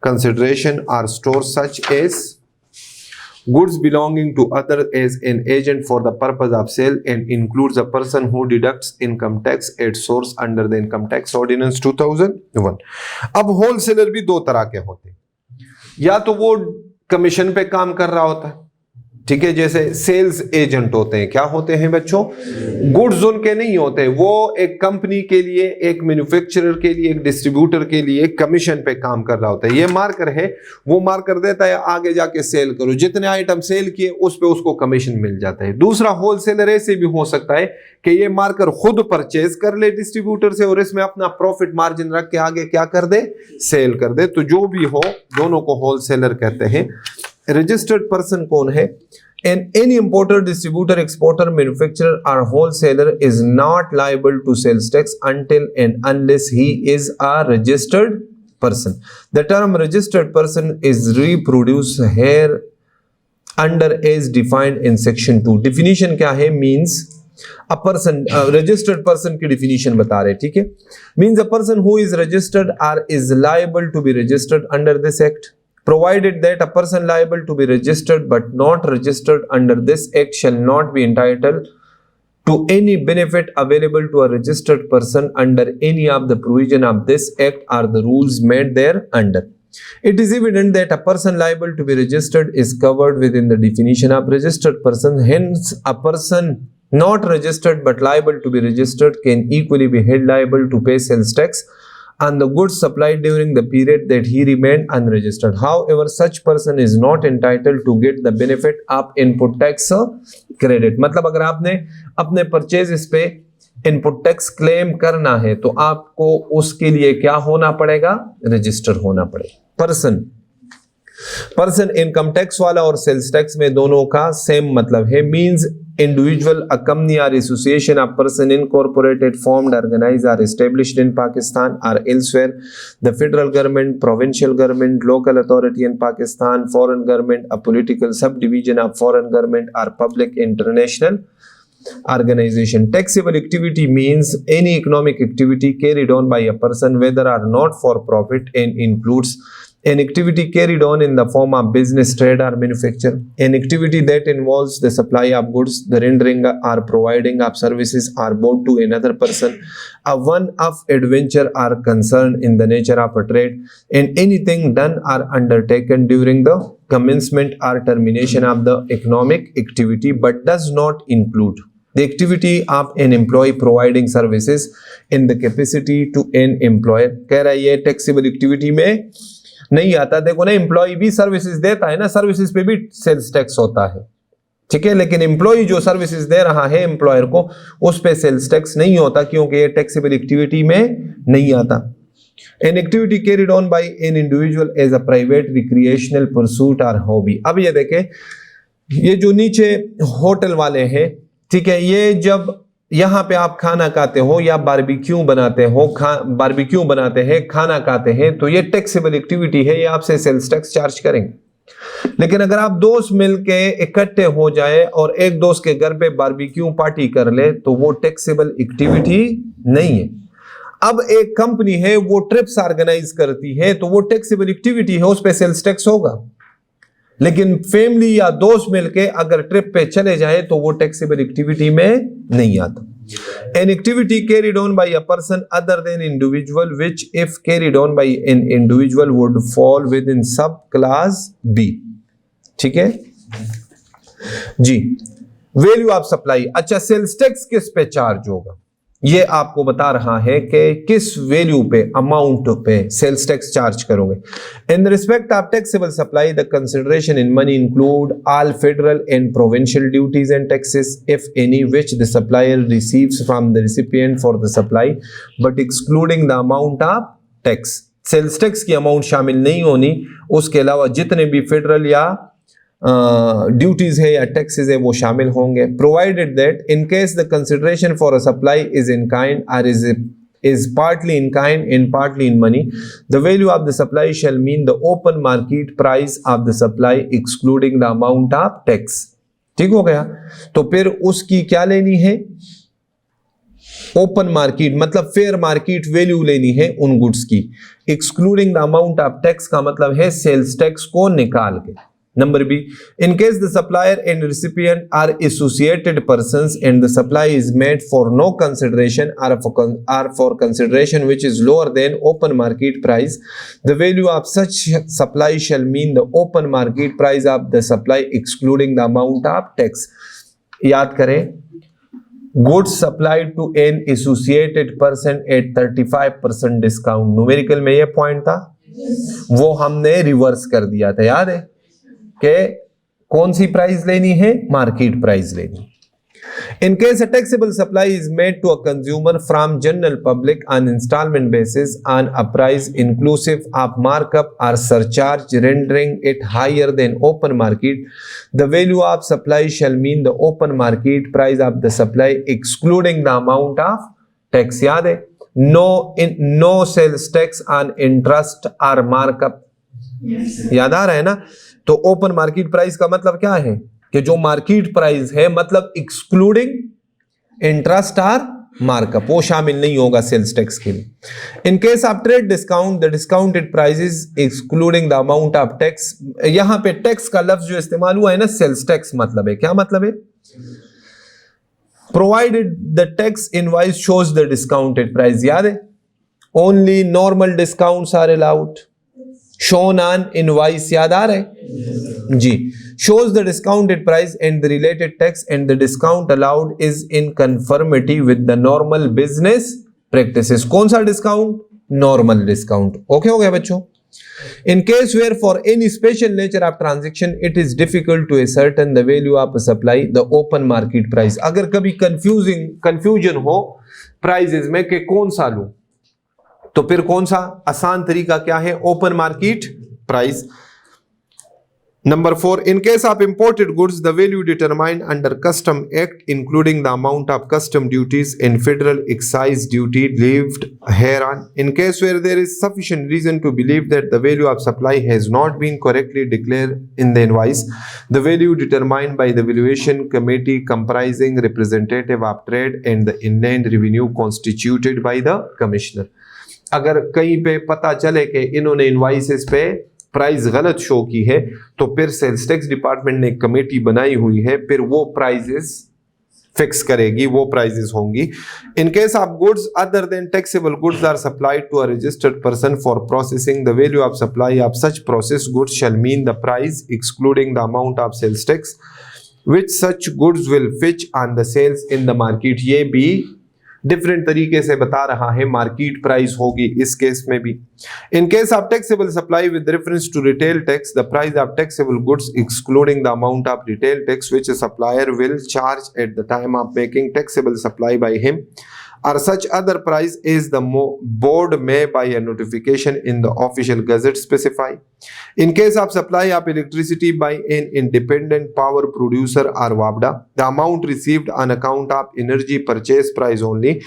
consideration or store such as goods belonging to other as an agent for the purpose of sale and includes a person who deducts income tax at source under the income tax ordinance 2001. अब wholesaler भी दो तरह के होते हैं. या तो वो कमीशन पे काम कर रहा होता है, ठीक है, जैसे सेल्स एजेंट होते हैं. क्या होते हैं बच्चों? गुड्स उनके नहीं होते, वो एक कंपनी के लिए, एक मैन्युफैक्चरर के लिए, एक डिस्ट्रीब्यूटर के लिए कमीशन पे काम कर रहा होता है. ये मार्कर है, वो मार्कर देता है आगे जाके सेल करो, जितने आइटम सेल किए उस पे उसको कमीशन मिल जाता है. दूसरा होलसेलर ऐसे भी हो सकता है कि ये मार्कर खुद परचेज कर ले डिस्ट्रीब्यूटर से और इसमें अपना प्रॉफिट मार्जिन रख के आगे क्या कर दे? सेल कर दे. तो जो भी हो दोनों को होलसेलर कहते हैं. रजिस्टर्ड पर्सन कौन है? And any importer, distributor, exporter, manufacturer or wholesaler is not liable to sales tax until and unless he is a registered person. The term registered person is reproduced here under as defined in section 2. Definition क्या है? Means a person, registered person की definition बता रहे, ठीक है. Means a person who is registered or is liable to be registered under this act. Provided that a person liable to be registered but not registered under this act shall not be entitled to any benefit available to a registered person under any of the provision of this act or the rules made thereunder. It is evident that a person liable to be registered is covered within the definition of registered person. Hence, a person not registered but liable to be registered can equally be held liable to pay sales tax on the goods supplied during the period that he remained unregistered. However, such person is not entitled to get the benefit of input tax credit. मतलब अगर आपने अपने purchase पे input tax claim करना है तो आपको उसके लिए क्या होना पड़ेगा? रजिस्टर होना पड़ेगा. पर्सन इनकम टैक्स वाला और सेल्स टैक्स में दोनों का सेम मतलब है. Means individual, a company or association, a person incorporated, formed, organized or established in Pakistan or elsewhere, the federal government, provincial government, local authority in Pakistan, foreign government, a political subdivision of foreign government or public international organization. Taxable activity means any economic activity carried on by a person, whether or not for profit, and includes an activity carried on in the form of business, trade or manufacture, an activity that involves the supply of goods, the rendering or providing of services or both to another person, a one of adventure or concern in the nature of a trade, and anything done or undertaken during the commencement or termination of the economic activity but does not include the activity of an employee providing services in the capacity to an employer. कह रहा है ये taxable activity में नहीं आता। देखो ना, employ भी सर्विसेज देता है ना, सर्विसेज पे भी सेल्स टैक्स होता है, ठीक है, लेकिन एम्प्लॉय जो सर्विसेज दे रहा है एम्प्लॉयर को, उस पे सेल्स टैक्स नहीं होता क्योंकि ये टैक्सेबल एक्टिविटी में नहीं आता। An activity carried on by an individual as a private recreational pursuit or hobby। अब ये देखें, ये जो नीचे होटल वाले हैं, ठीक है, ये जब यहाँ पे आप खाना खाते हो या बारबेक्यू बनाते हो, बारबेक्यू बनाते हैं, खाना खाते हैं, तो ये टैक्सेबल एक्टिविटी है, ये आपसे सेल्स टैक्स चार्ज करेंगे। लेकिन अगर आप दोस्त मिलके इकट्ठे हो जाए और एक दोस्त के घर पे बारबेक्यू पार्टी कर ले, तो वो टैक्सेबल एक्टिविटी नहीं है। अब एक कंपनी है, वो ट्रिप्स ऑर्गेनाइज करती है, तो वो टैक्सेबल एक्टिविटी है, उस पे सेल्स टैक्स होगा। लेकिन फैमिली या दोस्त मिलके अगर ट्रिप पे चले जाए तो वो टैक्सेबल एक्टिविटी में नहीं आता। An activity carried on by a person other than individual, which if carried on by an individual would fall within sub class B। ठीक है जी। वैल्यू ऑफ सप्लाई, अच्छा सेल्स टैक्स किस पे चार्ज होगा, ये आपको बता रहा है कि किस वैल्यू पे, अमाउंट पे सेल्स टैक्स चार्ज करोगे। In respect of taxable supply the consideration in money include all federal and provincial duties and taxes if any which the supplier receives from the recipient for the supply but excluding the amount of tax. Sales tax की amount शामिल नहीं होनी, उसके अलावा जितने भी federal या duties है या टैक्सेस है वो शामिल होंगे। Provided that in case the consideration for a supply is in kind और is partly in kind and partly in money, the value of the supply shall mean the open market price of the supply excluding the amount of tax। ठीक हो गया, तो फिर उसकी क्या लेनी है, ओपन मार्केट मतलब फेयर मार्केट वैल्यू लेनी है उन गुड्स की, excluding the amount of tax का मतलब है सेल्स टैक्स को निकाल के। Number B, in case the supplier and recipient are associated persons and the supply is made for no consideration or for consideration which is lower than open market price, the value of such supply shall mean the open market price of the supply excluding the amount of tax। याद करें, goods supplied to an associated person at 35% discount, numerical में ये point था, वो हमने reverse कर दिया था, याद है कि कौन सी प्राइस लेनी है, मार्केट प्राइस लेनी। In case a taxable supply is made to a consumer from general public on installment basis on a price inclusive of markup or surcharge rendering it higher than open market, the value of supply shall mean the open market price of the supply excluding the amount of tax। याद है, no sales tax on interest or markup। याद आ रहा है ना, तो open market price का मतलब क्या है कि जो मार्केट प्राइस है मतलब एक्सक्लूडिंग इंटरेस्ट और मार्कअप, वो शामिल नहीं होगा सेल्स टैक्स के लिए। इन case of trade discount the discounted prices excluding the amount of tax. यहां पे टैक्स का लफ्ज जो इस्तेमाल हुआ है ना, सेल्स टैक्स मतलब है, क्या मतलब है, provided the tax invoice shows the discounted price. याद है, only normal discounts are allowed, shown on invoice, याद आ रहा है जी। shows the discounted price and the related tax and the discount allowed is in conformity with the normal business practices। कौन सा discount, normal discount. Okay हो गया बच्चों। in case where for any special nature of transaction it is difficult to ascertain the value of a supply, the open market price। अगर कभी confusion हो prices में कि कौन सा लूं, तो फिर कौन सा आसान तरीका क्या है, open market price. Number 4, in case of imported goods, the value determined under Custom Act, including the amount of custom duties and federal excise duty levied hereon. In case where there is sufficient reason to believe that the value of supply has not been correctly declared in the invoice, the value determined by the valuation committee comprising representative of trade and the inland revenue constituted by the commissioner. अगर कहीं पे पता चले कि इन्होंने invoices पे price गलत show की है तो फिर सेल्स टैक्स डिपार्टमेंट ने एक कमेटी बनाई हुई है, फिर वो प्राइजेस फिक्स करेगी, वो प्राइजेस होंगी. In case of goods other than taxable goods are supplied to a registered person for processing, the value of supply of such processed goods shall mean the price excluding the amount of sales tax which such goods will fetch on the sales in the market. ये भी different तरीके से बता रहा है, market price होगी इस case में भी. In case of taxable supply with reference to retail tax, the price of taxable goods excluding the amount of retail tax which a supplier will charge at the time of making taxable supply by him or such other price is the board may by a notification in the official gazette specify. In case of supply of electricity by an independent power producer or WAPDA, the amount received on account of energy purchase price only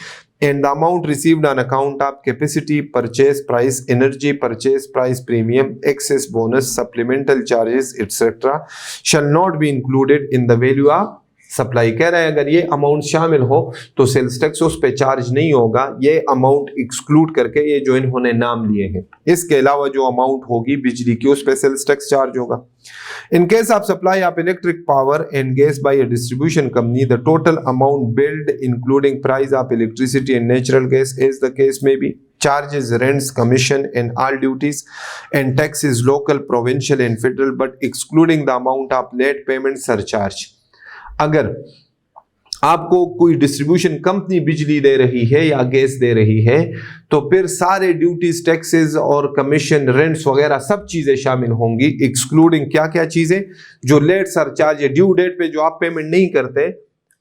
and the amount received on account of capacity purchase price, energy purchase price premium, excess bonus, supplemental charges, etc. shall not be included in the value of supply. कह रहे हैं अगर ये amount शामिल हो तो sales tax उस पे चार्ज नहीं होगा, ये अमाउंट एक्सक्लूड करके ये जो इन्होंने नाम लिए हैं. इसके अलावा जो अमाउंट होगी बिजली की उस पे सेल्स टैक्स चार्ज होगा. In case of supply of electric power and gas by a distribution company, the total amount billed including price of electricity and natural gas as the case may be, charges, rents, commission and all duties and taxes local, provincial and federal, but excluding the amount of late payment surcharge. अगर आपको कोई distribution company बिजली दे रही है या gas दे रही है तो फिर सारे ड्यूटीज, टैक्सेस और कमीशन, रेंट्स वगैरह सब चीजें शामिल होंगी. एक्सक्लूडिंग क्या क्या चीजें, जो लेट सरचार्ज है, ड्यू डेट पे जो आप पेमेंट नहीं करते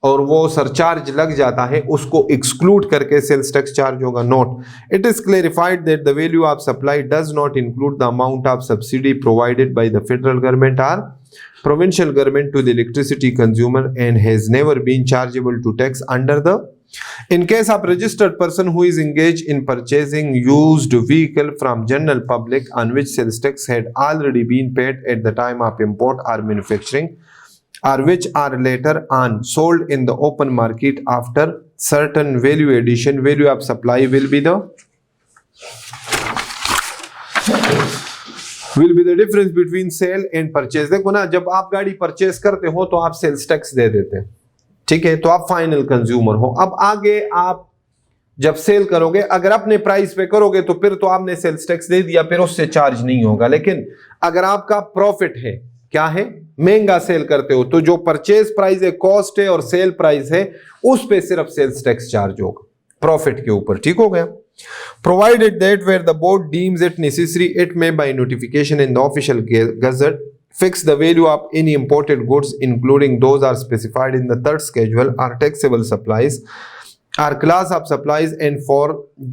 और वो सरचार्ज लग जाता है, उसको एक्सक्लूड करके सेल्स टैक्स चार्ज होगा. Note, it is clarified that the value of supply does not include the amount of subsidy provided by the federal government और provincial government to the electricity consumer and has never been chargeable to tax under the. In case of registered person who is engaged in purchasing used vehicle from general public on which sales tax had already been paid at the time of import or manufacturing, or which are later on sold in the open market after certain value addition, value of supply will be the difference between sale and purchase. देखो ना, जब आप गाड़ी purchase करते हो तो आप sales tax दे देते हैं, ठीक है, तो आप फाइनल कंज्यूमर हो. अब आगे आप जब सेल करोगे, अगर अपने प्राइस पे करोगे तो फिर तो आपने सेल्स टैक्स दे दिया, फिर उससे चार्ज नहीं होगा. लेकिन अगर आपका प्रॉफिट है, क्या है, महंगा सेल करते हो, तो जो परचेज प्राइस है, कॉस्ट है और सेल प्राइस है, उस पे सिर्फ सेल्स टैक्स चार्ज होगा प्रॉफिट के ऊपर. ठीक हो गया. Provided that where the board deems it necessary, it may by notification in the official gazette fix the value of any imported goods, including those are specified in the third schedule, or taxable supplies or class of supplies, and for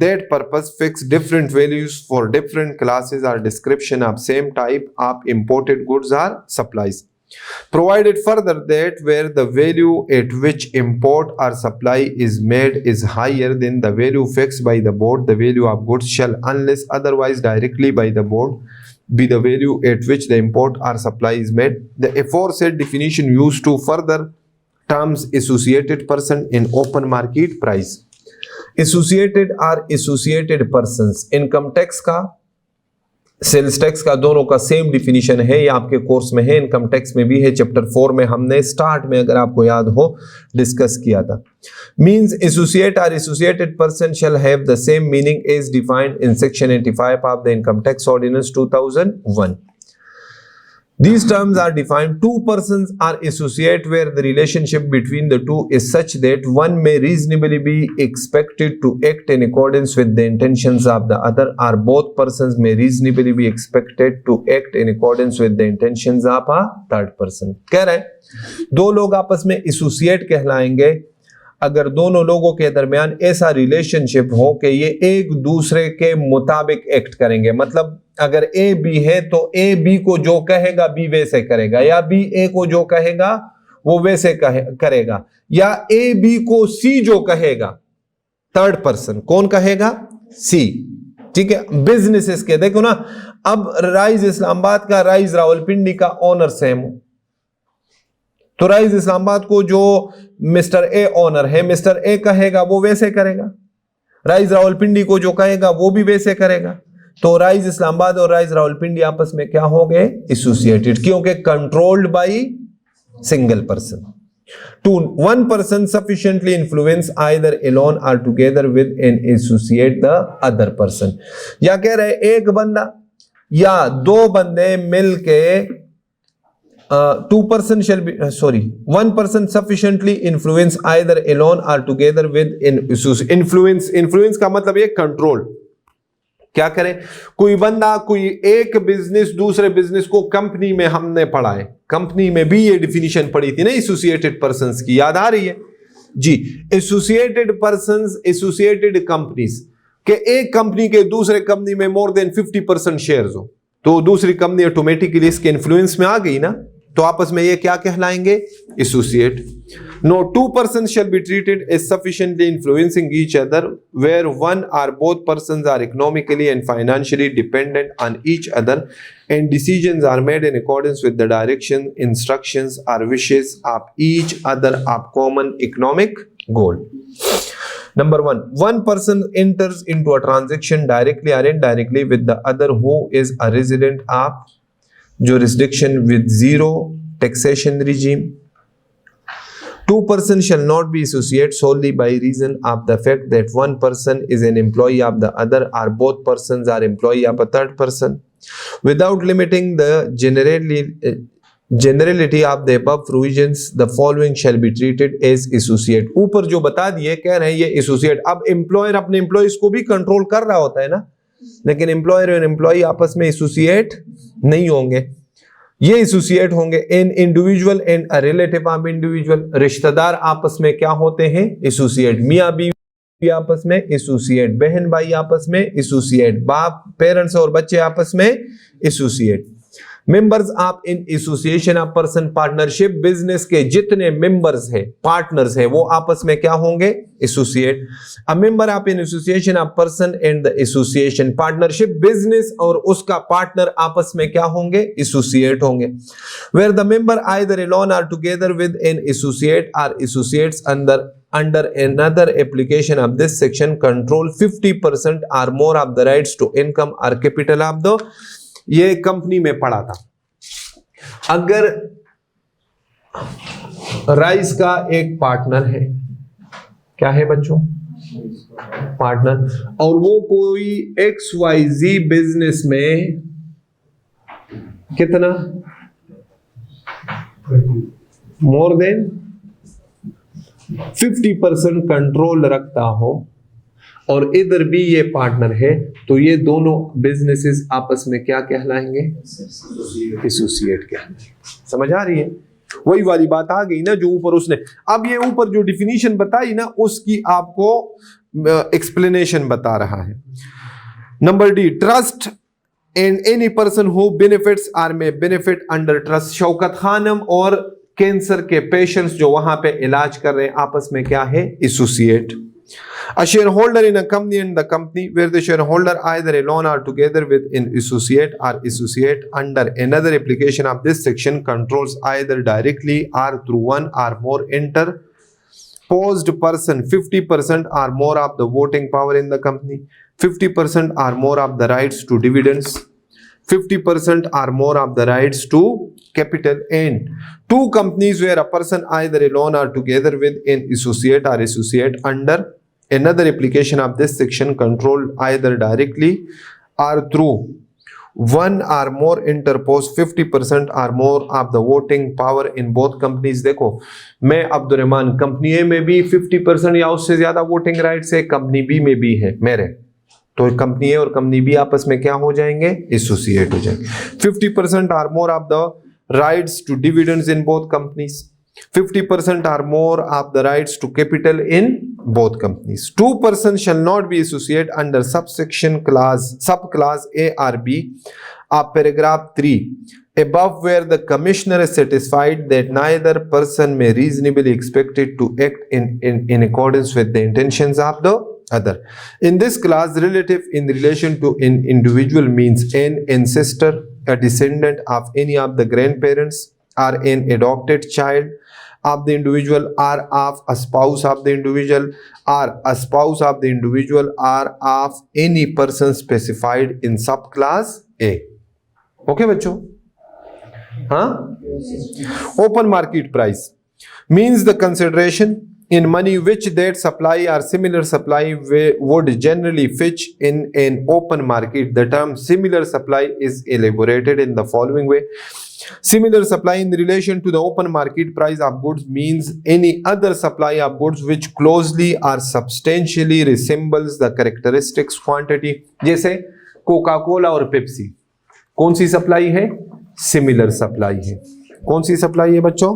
that purpose fix different values for different classes or description of same type of imported goods or supplies. Provided further that where the value at which import or supply is made is higher than the value fixed by the board, the value of goods shall, unless otherwise directly by the board, be the value at which the import or supply is made. The aforesaid definition used to further terms associated person in open market price. Associated or associated persons, income tax का, sales tax का, दोनों का same definition है. ये आपके course में है, income tax में भी है. चैप्टर 4 में हमने स्टार्ट में, अगर आपको याद हो, डिस्कस किया था. Means associate or associated person shall have the same meaning as defined in section 85 of the income tax ordinance 2001. These terms are defined. Two persons are associate where the relationship between the two is such that one may reasonably be expected to act in accordance with the intentions of the other, or both persons may reasonably be expected to act in accordance with the intentions of a third person. कह रहे हैं दो लोग आपस में associate कहलाएंगे अगर दोनों लोगों के दरमियान ऐसा रिलेशनशिप हो कि ये एक दूसरे के मुताबिक एक्ट करेंगे. मतलब अगर ए बी है तो ए बी को जो कहेगा बी वैसे करेगा, या बी ए को जो कहेगा वो वैसे करेगा, या ए बी को सी जो कहेगा, थर्ड पर्सन कौन कहेगा? सी। ठीक है, बिजनेसेस के देखो ना, अब राइज इस्लामाबाद का, राइज रावलपिंडी का ओनर सेम हो, तो राइज इस्लामाबाद को जो मिस्टर ए ओनर है, मिस्टर ए कहेगा वो वैसे करेगा, राइज रावलपिंडी को जो कहेगा वो भी वैसे करेगा। तो राइज इस्लामाबाद और राइज रावलपिंडी आपस में क्या हो गए? एसोसिएटेड, क्योंकि controlled by single person. To one person sufficiently influence either alone or together with an associate the other person. या कह रहे एक बंदा या दो बंदे मिलके one person sufficiently influence either alone or together with influence का मतलब ये कंट्रोल। क्या करें? कोई बंदा, कोई एक बिजनेस दूसरे बिजनेस को, कंपनी में हमने पढ़ा है, कंपनी में भी ये डिफिनीशन पढ़ी थी ना एसोसिएटेड पर्संस की, याद आ रही है जी? एसोसिएटेड पर्संस, एसोसिएटेड कंपनीज के एक कंपनी के दूसरे कंपनी में मोर देन 50% शेयर्स हो, तो दूसरी कंपनी ऑटोमेटिकली इसके इन्फ्लुएंस में आ गई ना, तो आपस में ये क्या कहलाएंगे? Associate. No two person shall be treated as sufficiently influencing each other where one or both persons are economically and financially dependent on each other and decisions are made in accordance with the direction, instructions or wishes of each other of common economic goal. Number one person enters into a transaction directly or indirectly with the other who is a resident of jurisdiction with zero taxation regime. Two persons shall not be associated solely by reason of the fact that one person is an employee of the other or both persons are employee of a third person. Without limiting the generality of the above provisions, the following shall be treated as associate. ऊपर जो बता दिए, कह रहे हैं ये associate. अब employer अपने एम्प्लॉयज को भी कंट्रोल कर रहा होता है ना, लेकिन एम्प्लॉयर और एम्प्लॉय आपस में एसोसिएट नहीं होंगे, ये एसोसिएट होंगे। In individual and a relative of individual, रिश्तेदार आपस में क्या होते हैं? एसोसिएट। मियां बीवी आपस में एसोसिएट, बहन भाई आपस में एसोसिएट, बाप, पेरेंट्स और बच्चे आपस में associate. Members of an association of person partnership, business के जितने मेंबर्स हैं, पार्टनर्स हैं, वो आपस में क्या होंगे? Associate. A member of an association of person and the association partnership, business और उसका पार्टनर आपस में क्या होंगे? एसोसिएट होंगे। Where the member either alone or together with an associate or associates under another application of this section control 50% or more of the rights to income or capital of the, ये company में पढ़ा था। अगर rice का एक partner है, क्या है बच्चों? पार्टनर, और वो कोई XYZ बिजनेस में कितना मोर देन 50% कंट्रोल रखता हो, और इधर भी ये पार्टनर है, तो ये दोनों बिजनेसेस आपस में क्या कहलाएंगे? एसोसिएट कहलाएंगे। समझ आ रही है? वही वाली बात आ गई ना जो ऊपर उसने, अब ये ऊपर जो डिफिनीशन बताई ना उसकी आपको एक्सप्लेनेशन बता रहा है। Number D, trust and any person who benefits or may benefit under trust. Shaukat Khanum और कैंसर के पेशेंट्स जो वहां पे इलाज कर रहे हैं आपस में क्या है? Associate. A shareholder in a company and the company where the shareholder either alone or together with an associate or associate under another application of this section controls either directly or through one or more interposed person 50% or more of the voting power in the company, 50% or more of the rights to dividends, 50% or more of the rights to capital, and two companies where a person either alone or together with an associate or associate under another application of this section controlled either directly or through one or more interposed 50% or more of the voting power in both companies। देखो, मैं Abdurrahman company ए में भी 50% या उससे ज्यादा voting rights है, company B में भी है मेरे, तो कंपनी ए और कंपनी बी आपस में क्या हो जाएंगे? एसोसिएट हो जाएंगे। 50% or more of the rights to dividends in both companies, 50% or more of the rights to capital in both companies. Two persons shall not be associated under subclass A or B of paragraph 3 above, where the commissioner is satisfied that neither person may reasonably expected to act in accordance with the intentions of the other. In this class, relative in relation to an individual means an ancestor, a descendant of any of the grandparents, or an adopted child of the individual, or of a spouse of the individual, or a spouse of the individual, or of any person specified in subclass A. Okay bachcho? Huh? Open market price means the consideration in money which that supply or similar supply would generally fetch in an open market. The term similar supply is elaborated in the following way. Similar supply in relation to the open market price of goods means any other supply of goods which closely or substantially resembles the characteristics quantity. जैसे Coca Cola और Pepsi, कौन C supply है? Similar supply है. कौन C supply है बच्चों?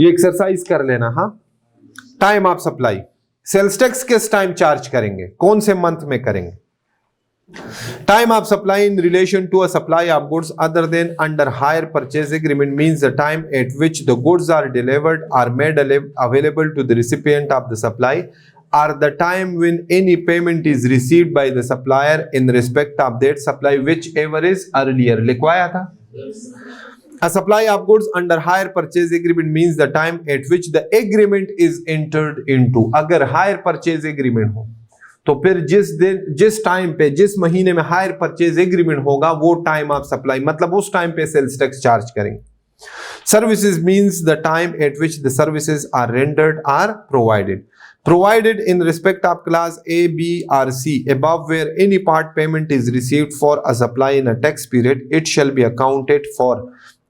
ये exercise कर लेना. हाँ, time of supply. Sales tax किस टाइम चार्ज करेंगे? कौन से मंथ में करेंगे? Time of supply in relation to a supply of goods other than under hire purchase agreement means the time at which the goods are delivered or made available to the recipient of the supply, or the time when any payment is received by the supplier in respect of that supply, whichever is earlier. लिखवाया था. A supply of goods under hire purchase agreement means the time at which the agreement is entered into. अगर hire purchase agreement हो तो फिर जिस time पे, जिस महीने में हायर परचेज एग्रीमेंट होगा वो टाइम ऑफ सप्लाई, मतलब उस टाइम पे सेल्स टैक्स चार्ज करेंगे. Services means the time at which the services are rendered or provided in respect of class A, B or C above, where any part payment is received for a supply in a tax period, it shall be accounted for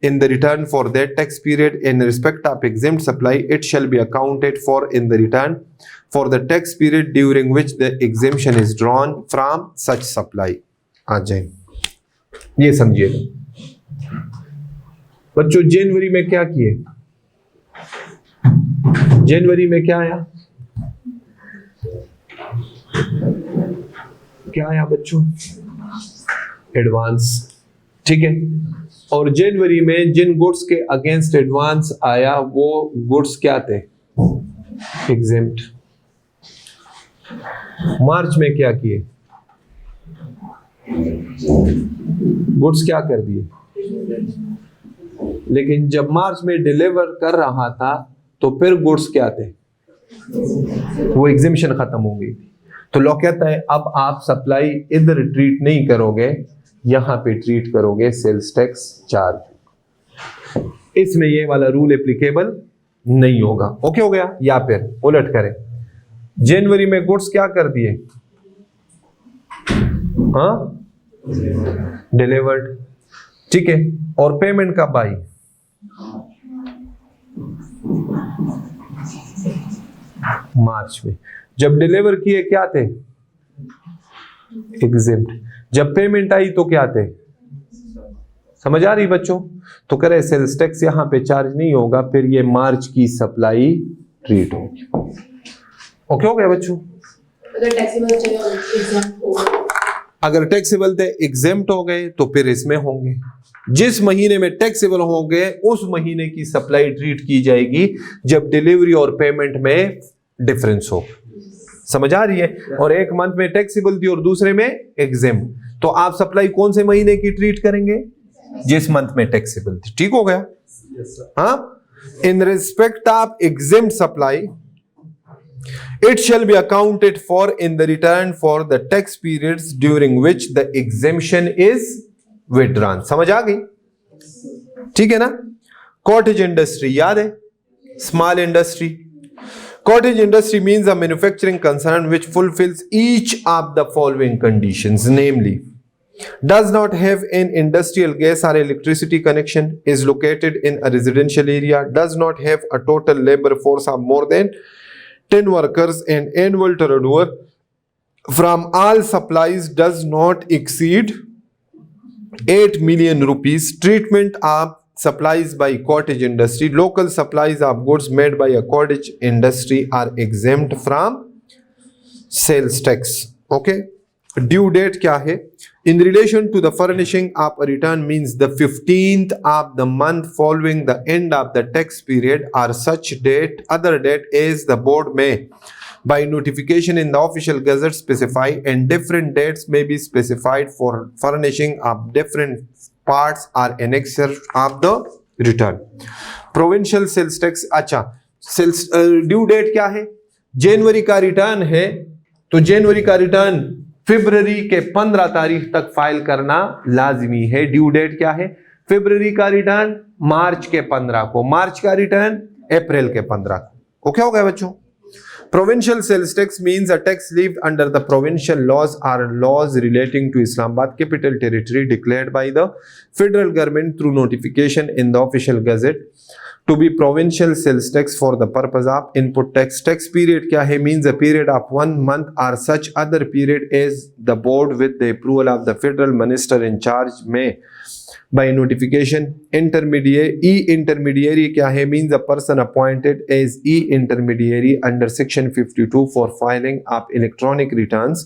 in the return for that tax period. In respect of exempt supply, it shall be accounted for in the return for the tax period during which the exemption is drawn from such supply. आ जाए, ये समझिएगा बच्चों. जनवरी में क्या किए? जनवरी में क्या आया? क्या आया बच्चों? एडवांस. ठीक है. और जनवरी में जिन गुड्स के अगेंस्ट एडवांस आया वो गुड्स क्या थे? एग्जेम्प्ट. मार्च में क्या किए? गुड्स क्या कर दिए? लेकिन जब मार्च में डिलीवर कर रहा था तो फिर गुड्स क्या थे? वो एग्जिबिशन खत्म हो गई थी. तो लॉ कहता है अब आप सप्लाई इधर ट्रीट नहीं करोगे, यहां पे ट्रीट करोगे सेल्स टैक्स चार्ज. इसमें ये वाला रूल एप्लीकेबल नहीं होगा. ओके हो गया? या फिर उलट करें, जनवरी में गुड्स क्या कर दिए? हाँ, डिलीवर्ड. ठीक है. और पेमेंट कब आई? मार्च में. जब डिलीवर किए क्या थे? एग्जेम्प्ट. जब पेमेंट आई तो क्या थे? समझ आ रही बच्चों? तो करे सेल्स टैक्स यहां पे चार्ज नहीं होगा, फिर ये मार्च की सप्लाई ट्रीट होगी. ओके हो गया बच्चों? अगर टैक्सेबल थे एग्जेम्प्ट हो गए तो फिर इसमें होंगे. जिस महीने में टैक्सेबल होंगे उस महीने की सप्लाई ट्रीट की जाएगी जब डिलीवरी और पेमेंट में डिफरेंस हो. समझ आ रही है? और एक मंथ में टैक्सेबल थी और दूसरे में एग्जेम्प्ट, तो आप सप्लाई कौन से महीने की ट्रीट करेंगे? जिस मंथ में टैक्सेबल थी. ठीक हो गया? हाँ. इन respect of exempt supply, it shall be accounted for in the return for the tax periods during which the exemption is withdrawn. समझ आ गई? ठीक है ना? कॉटेज इंडस्ट्री याद है? Small industry. Cottage industry means a manufacturing concern which fulfills each of the following conditions, namely, does not have an industrial gas or electricity connection, is located in a residential area, does not have a total labor force of more than 10 workers, and annual turnover from all supplies does not exceed 8 million rupees. Treatment of supplies by cottage industry, local supplies of goods made by a cottage industry are exempt from sales tax. Okay. Due date क्या है? In relation to the furnishing of a return means the 15th of the month following the end of the tax period or such date, other date as the board may by notification in the official gazette specify, and different dates may be specified for furnishing of different parts or annexures of the return. Provincial sales tax, अच्छा sales due date क्या है? जनवरी का return है तो जनवरी का return फरवरी के 15 तारीख तक फाइल करना लाजमी है। ड्यू डेट क्या है? फरवरी का रिटर्न मार्च के 15 को, मार्च का रिटर्न अप्रैल के 15 को। ओके हो गया बच्चों? Provincial sales tax means a tax levied under the provincial laws or laws relating to Islamabad capital territory declared by the federal government through notification in the official gazette to be provincial sales tax for the purpose of input tax. Tax period क्या है? Means a period of 1 month or such other period as the board with the approval of the federal minister in charge may by notification. E-intermediary क्या है? Means a person appointed as e-intermediary under section 52 for filing of electronic returns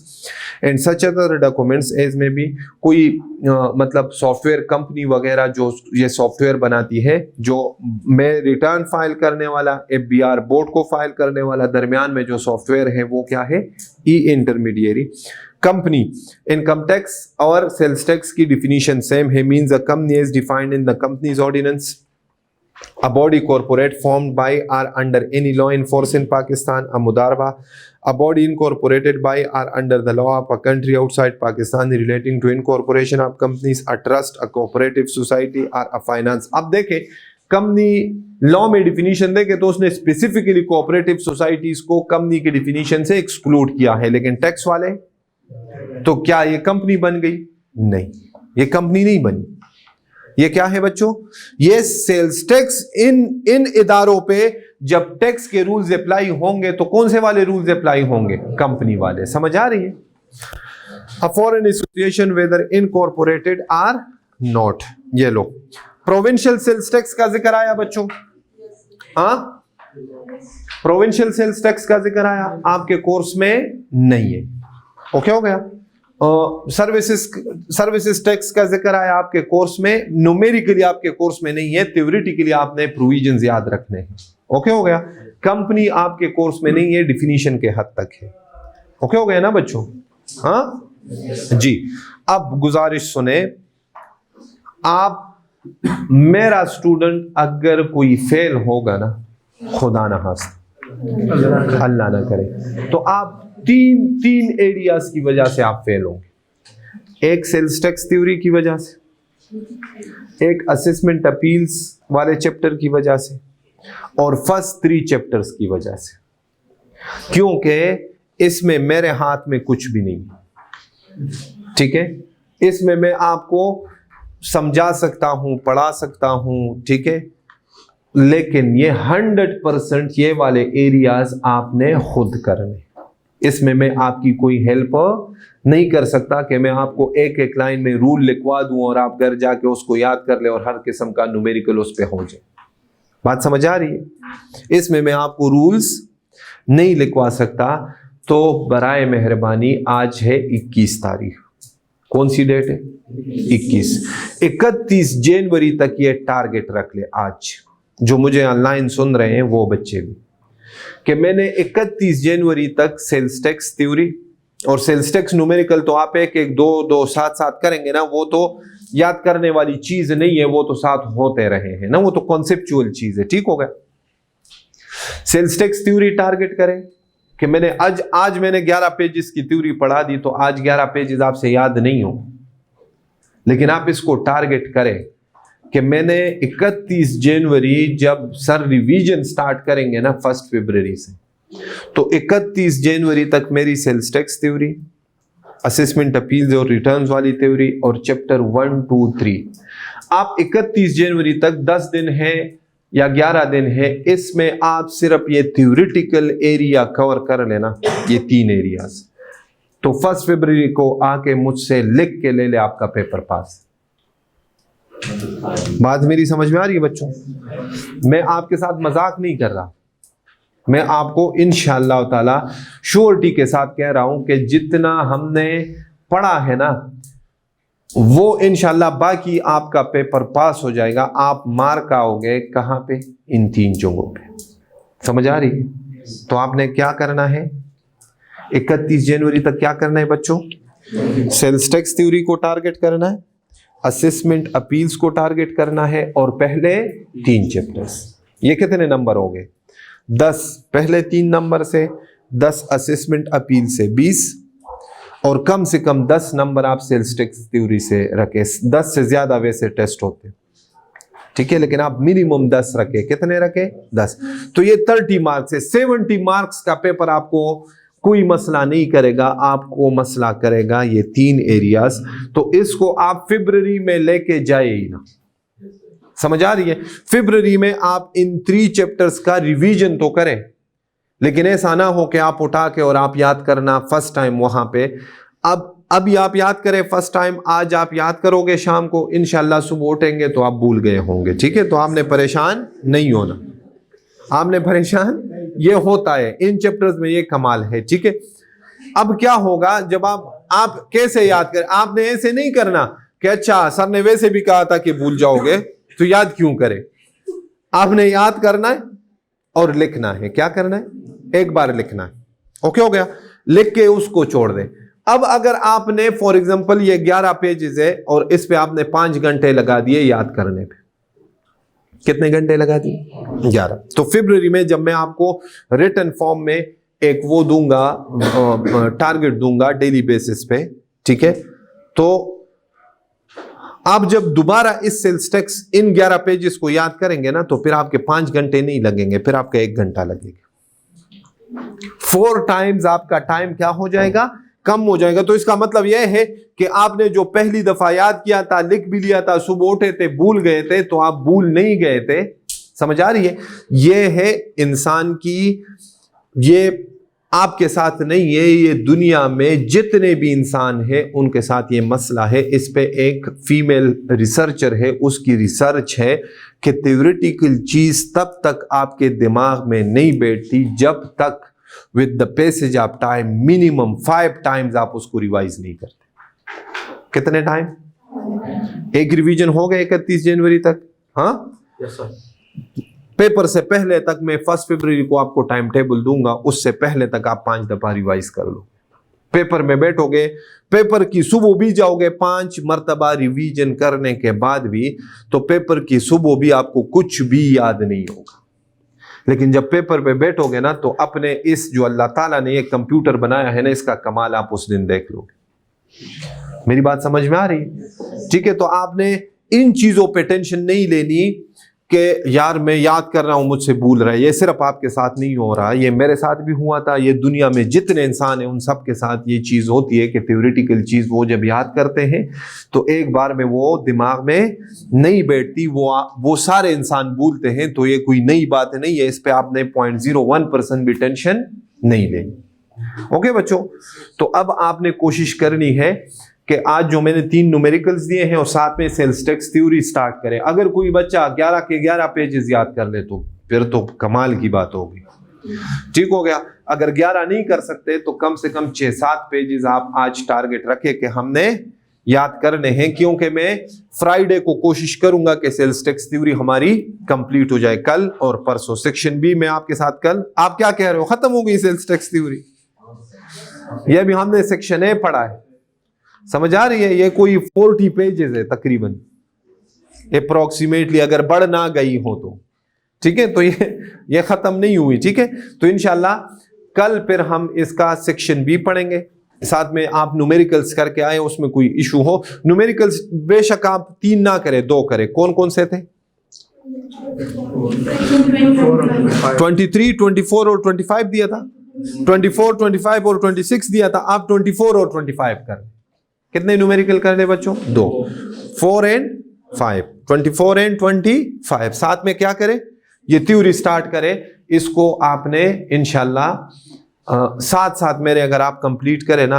and such other documents as may be. कोई मतलब software company वगैरह जो ये software बनाती है, जो मैं रिटर्न फाइल करने वाला, FBR बोर्ड को फाइल करने वाला, दरमियान में जो सॉफ्टवेयर है वो क्या है? ई-इंटरमीडियरी। कंपनी, इनकम टैक्स और सेल्स टैक्स की डिफिनीशन सेम है। Means a company is defined in the companies ordinance, a body corporate formed by or under any law in force in Pakistan, a mudarba, a body incorporated by or under the law of a country outside Pakistan relating to incorporation of companies, a trust, a cooperative society or a finance. अब देखें company law में definition देखे तो उसने specifically cooperative societies को company के definition से exclude किया है, लेकिन टैक्स वाले तो क्या ये कंपनी बन गई? नहीं, ये कंपनी नहीं बनी। ये क्या है बच्चों? ये सेल्स टैक्स इन इदारों पे जब टैक्स के रूल्स अप्लाई होंगे तो कौन से वाले रूल्स अप्लाई होंगे? कंपनी वाले। समझ आ रही है? A foreign association whether incorporated or not. ये लो प्रोविंशियल सेल्स टैक्स का जिक्र आया बच्चों। हाँ, प्रोविंशियल सेल्स टैक्स का जिक्र आया, आपके कोर्स में नहीं है। ओके हो गया? सर्विसेज टैक्स का जिक्र आया आपके कोर्स में, न्यूमेरिकली आपके कोर्स में नहीं है, थ्योरेटिकली आपने प्रोविजंस याद रखने हैं। ओके हो गया? कंपनी आपके कोर्स में नहीं है, डिफिनीशन के हद तक है। ओके हो गया ना बच्चों? हाँ जी। अब गुजारिश सुने, आप मेरा स्टूडेंट अगर कोई फेल होगा ना, खुदा ना खास्ता अल्लाह ना करे, तो आप तीन एरियाज की वजह से आप फेल होंगे। एक सेल्स टैक्स थ्योरी की वजह से, एक असेसमेंट अपील्स वाले चैप्टर की वजह से, और फर्स्ट 3 चैप्टर्स की वजह से, क्योंकि इसमें मेरे हाथ में कुछ भी नहीं। ठीक है? इसमें मैं आपको समझा सकता हूं, पढ़ा सकता हूं, ठीक है, लेकिन ये 100% ये वाले एरियाज आपने खुद करने। इसमें मैं आपकी कोई हेल्प नहीं कर सकता कि मैं आपको एक एक लाइन में रूल लिखवा दूं और आप घर जाके उसको याद कर ले और हर किस्म का न्यूमेरिकल उस पे हो जाए। बात समझ आ रही है? इसमें मैं आपको रूल्स नहीं लिखवा सकता। तो बराए मेहरबानी, आज है 21 तारीख। कौन सी डेट है? 31 जनवरी तक ये टारगेट रख ले। आज जो मुझे ऑनलाइन सुन रहे हैं वो बच्चे भी, कि मैंने 31 जनवरी तक सेल्स टैक्स थ्योरी और सेल्स टैक्स न्यूमेरिकल तो आप एक दो साथ करेंगे ना, वो तो याद करने वाली चीज नहीं है, वो तो साथ होते रहे हैं ना, वो तो कॉन्सेप्चुअल चीज है। ठीक हो गया? सेल्स टैक्स थ्योरी टारगेट करें कि मैंने आज मैंने 11 पेजेस की थ्योरी पढ़ा दी, तो आज 11 पेजेस आपसे याद नहीं हो, लेकिन आप इसको टारगेट करें कि मैंने 31 जनवरी जब सर रिवीजन स्टार्ट करेंगे ना 1 फरवरी से, तो 31 जनवरी तक मेरी sales tax theory, assessment appeals और रिटर्न्स वाली थ्योरी और चैप्टर 1, 2, 3, आप 31 जनवरी तक 10 दिन है या 11 दिन है, इसमें आप सिर्फ ये थ्योरेटिकल एरिया कवर कर लेना, ये 3 एरियाज। तो 1 फरवरी को आके मुझसे लिख के ले ले, आपका पेपर पास। बात मेरी समझ में आ रही है बच्चों? मैं आपके साथ मजाक नहीं कर रहा, मैं आपको इंशाअल्लाह ताला श्योरिटी के साथ कह रहा हूं कि जितना हमने पढ़ा है ना वो इंशाअल्लाह बाकी आपका पेपर पास हो जाएगा। आप मार्क आओगे कहां पे? इन 3 जगहों पे। समझ आ रही है? तो आपने क्या करना है? 31 जनवरी तक क्या करना है बच्चों? सेल्स टैक्स थ्योरी को टारगेट करना है, असेसमेंट अपील्स को टारगेट करना है और पहले 3 चैप्टर्स। ये कितने नंबर हो गए? 10 पहले 3 नंबर से, 10 असेसमेंट अपील से 20 और कम से कम 10 नंबर आप सेल्स टैक्स थ्योरी से रखे। 10 से ज्यादा वैसे टेस्ट होते, ठीक है, लेकिन आप मिनिमम 10 रखे। कितने रखे? 10। तो ये 30 मार्क्स है। 70 मार्क्स का पेपर आपको कोई मसला नहीं करेगा, आपको मसला करेगा ये 3 एरियाज। तो इसको आप फरवरी में लेके जाए ही ना। समझ आ रही है? फरवरी में आप इन 3 चैप्टर्स का रिवीजन तो करें, लेकिन ऐसा ना हो कि आप उठा के और आप याद करना फर्स्ट टाइम वहां पे। अभी आप याद करें फर्स्ट टाइम, आज आप याद करोगे शाम को, इंशाल्लाह सुबह उठेंगे तो आप भूल गए होंगे, ठीक है? तो आपने परेशान नहीं होना, आपने परेशान, ये होता है इन चैप्टर्स में, ये कमाल है, ठीक है? अब क्या होगा जब आप कैसे याद करें? आपने ऐसे नहीं करना कि अच्छा सर ने वैसे भी कहा था कि भूल जाओगे तो याद क्यों करें। आपने याद करना है और लिखना है। क्या करना है? एक बार लिखना है। ओके हो गया? लिख के उसको छोड़ दें। अब अगर आपने फॉर एग्जांपल ये 11 पेजेस है और इस पे आपने 5 घंटे लगा दिए याद करने पे, कितने घंटे लगा दिए? 11। तो फरवरी में जब मैं आपको रिटन फॉर्म में एक वो दूंगा, टारगेट दूंगा डेली बेसिस पे, ठीक है, तो आप जब दोबारा इस सेल्स टैक्स इन 11 पेजेस को याद करेंगे ना तो फिर आपके 5 घंटे नहीं लगेंगे, फिर आपका 1 घंटा लगेगा। 4 टाइम्स आपका टाइम क्या हो जाएगा? कम हो जाएगा। तो इसका मतलब यह है कि आपने जो पहली दफा याद किया था, लिख भी लिया था, सुबह उठे थे, भूल गए थे, तो आप भूल नहीं गए थे। समझ आ रही है? यह है इंसान की, ये आपके साथ नहीं है, ये दुनिया में जितने भी इंसान हैं उनके साथ ये मसला है। इस पे एक फीमेल रिसर्चर है, उसकी रिसर्च है कि थ्योरेटिकल चीज तब तक आपके दिमाग में नहीं बैठती जब तक with the passage of time minimum 5 times आप उसको रिवाइज नहीं करते। कितने टाइम? एक रिवीजन हो गया 31 जनवरी तक। हाँ यस सर। पेपर से पहले तक मैं 1 फरवरी को आपको टाइम टेबल दूंगा, उससे पहले तक आप 5 दफा रिवाइज कर लो। पेपर में बैठोगे, पेपर की सुबह भी जाओगे 5 मर्तबा रिवीजन करने के बाद भी, तो पेपर की सुबह भी आपको कुछ भी याद नहीं होगा। लेकिन जब पेपर पे बैठोगे ना तो अपने इस जो अल्लाह ताला ने एक कंप्यूटर बनाया है ना, इसका कमाल आप उस दिन देख लोगे। मेरी बात समझ में आ रही है? ठीक है, तो आपने इन चीजों पे टेंशन नहीं लेनी कि यार मैं याद कर रहा हूं मुझसे भूल रहा है। ये सिर्फ आपके साथ नहीं हो रहा, ये मेरे साथ भी हुआ था, ये दुनिया में जितने इंसान हैं उन सब के साथ ये चीज होती है कि थ्योरेटिकल चीज वो जब याद करते हैं तो एक बार में वो दिमाग में नहीं बैठती, वो सारे इंसान भूलते हैं। तो ये कोई नई बात नहीं है, इस पे आपने 0.01% भी टेंशन नहीं लेनी। ओके बच्चों, तो अब आपने कोशिश करनी है कि आज जो मैंने 3 न्यूमेरिकल्स दिए हैं और साथ में सेल्स टैक्स थ्योरी स्टार्ट करें। अगर कोई बच्चा 11 के 11 पेजेस याद कर ले तो फिर तो कमाल की बात होगी। ठीक हो गया? अगर 11 नहीं कर सकते तो कम से कम 6-7 पेजेस आप आज टारगेट रखें कि हमने याद करने हैं, क्योंकि मैं फ्राइडे को कोशिश करूंगा कि सेल्स टैक्स थ्योरी हमारी कंप्लीट हो जाए। कल और परसों सेक्शन बी में आपके साथ कल। आप क्या कह रहे हो? खत्म हो गई सेल्स टैक्स थ्योरी? यह भी हमने सेक्शन ए पढ़ा है। समझ आ रही है? ये कोई 40 पेजेस है तकरीबन अप्रोक्सीमेटली, अगर बढ़ ना गई हो तो। ठीक है, तो ये खत्म नहीं हुई। ठीक है, तो इंशाल्लाह कल फिर हम इसका सेक्शन बी पढ़ेंगे। साथ में आप न्यूमेरिकल्स करके आए, उसमें कोई इशू हो। न्यूमेरिकल्स बेशक आप 3 ना करें, 2 करें। कौन कौन से थे? 23, 24 और 25 दिया था। 24, 25 और 26 दिया था। आप 24 और 25 कर। कितने न्यूमेरिकल कर ले बच्चों? 2, 4 एंड 5, 24 एंड 25। साथ में क्या करें? ये थ्योरी स्टार्ट करें। इसको आपने इंशाल्लाह साथ साथ मेरे अगर आप कंप्लीट करें ना,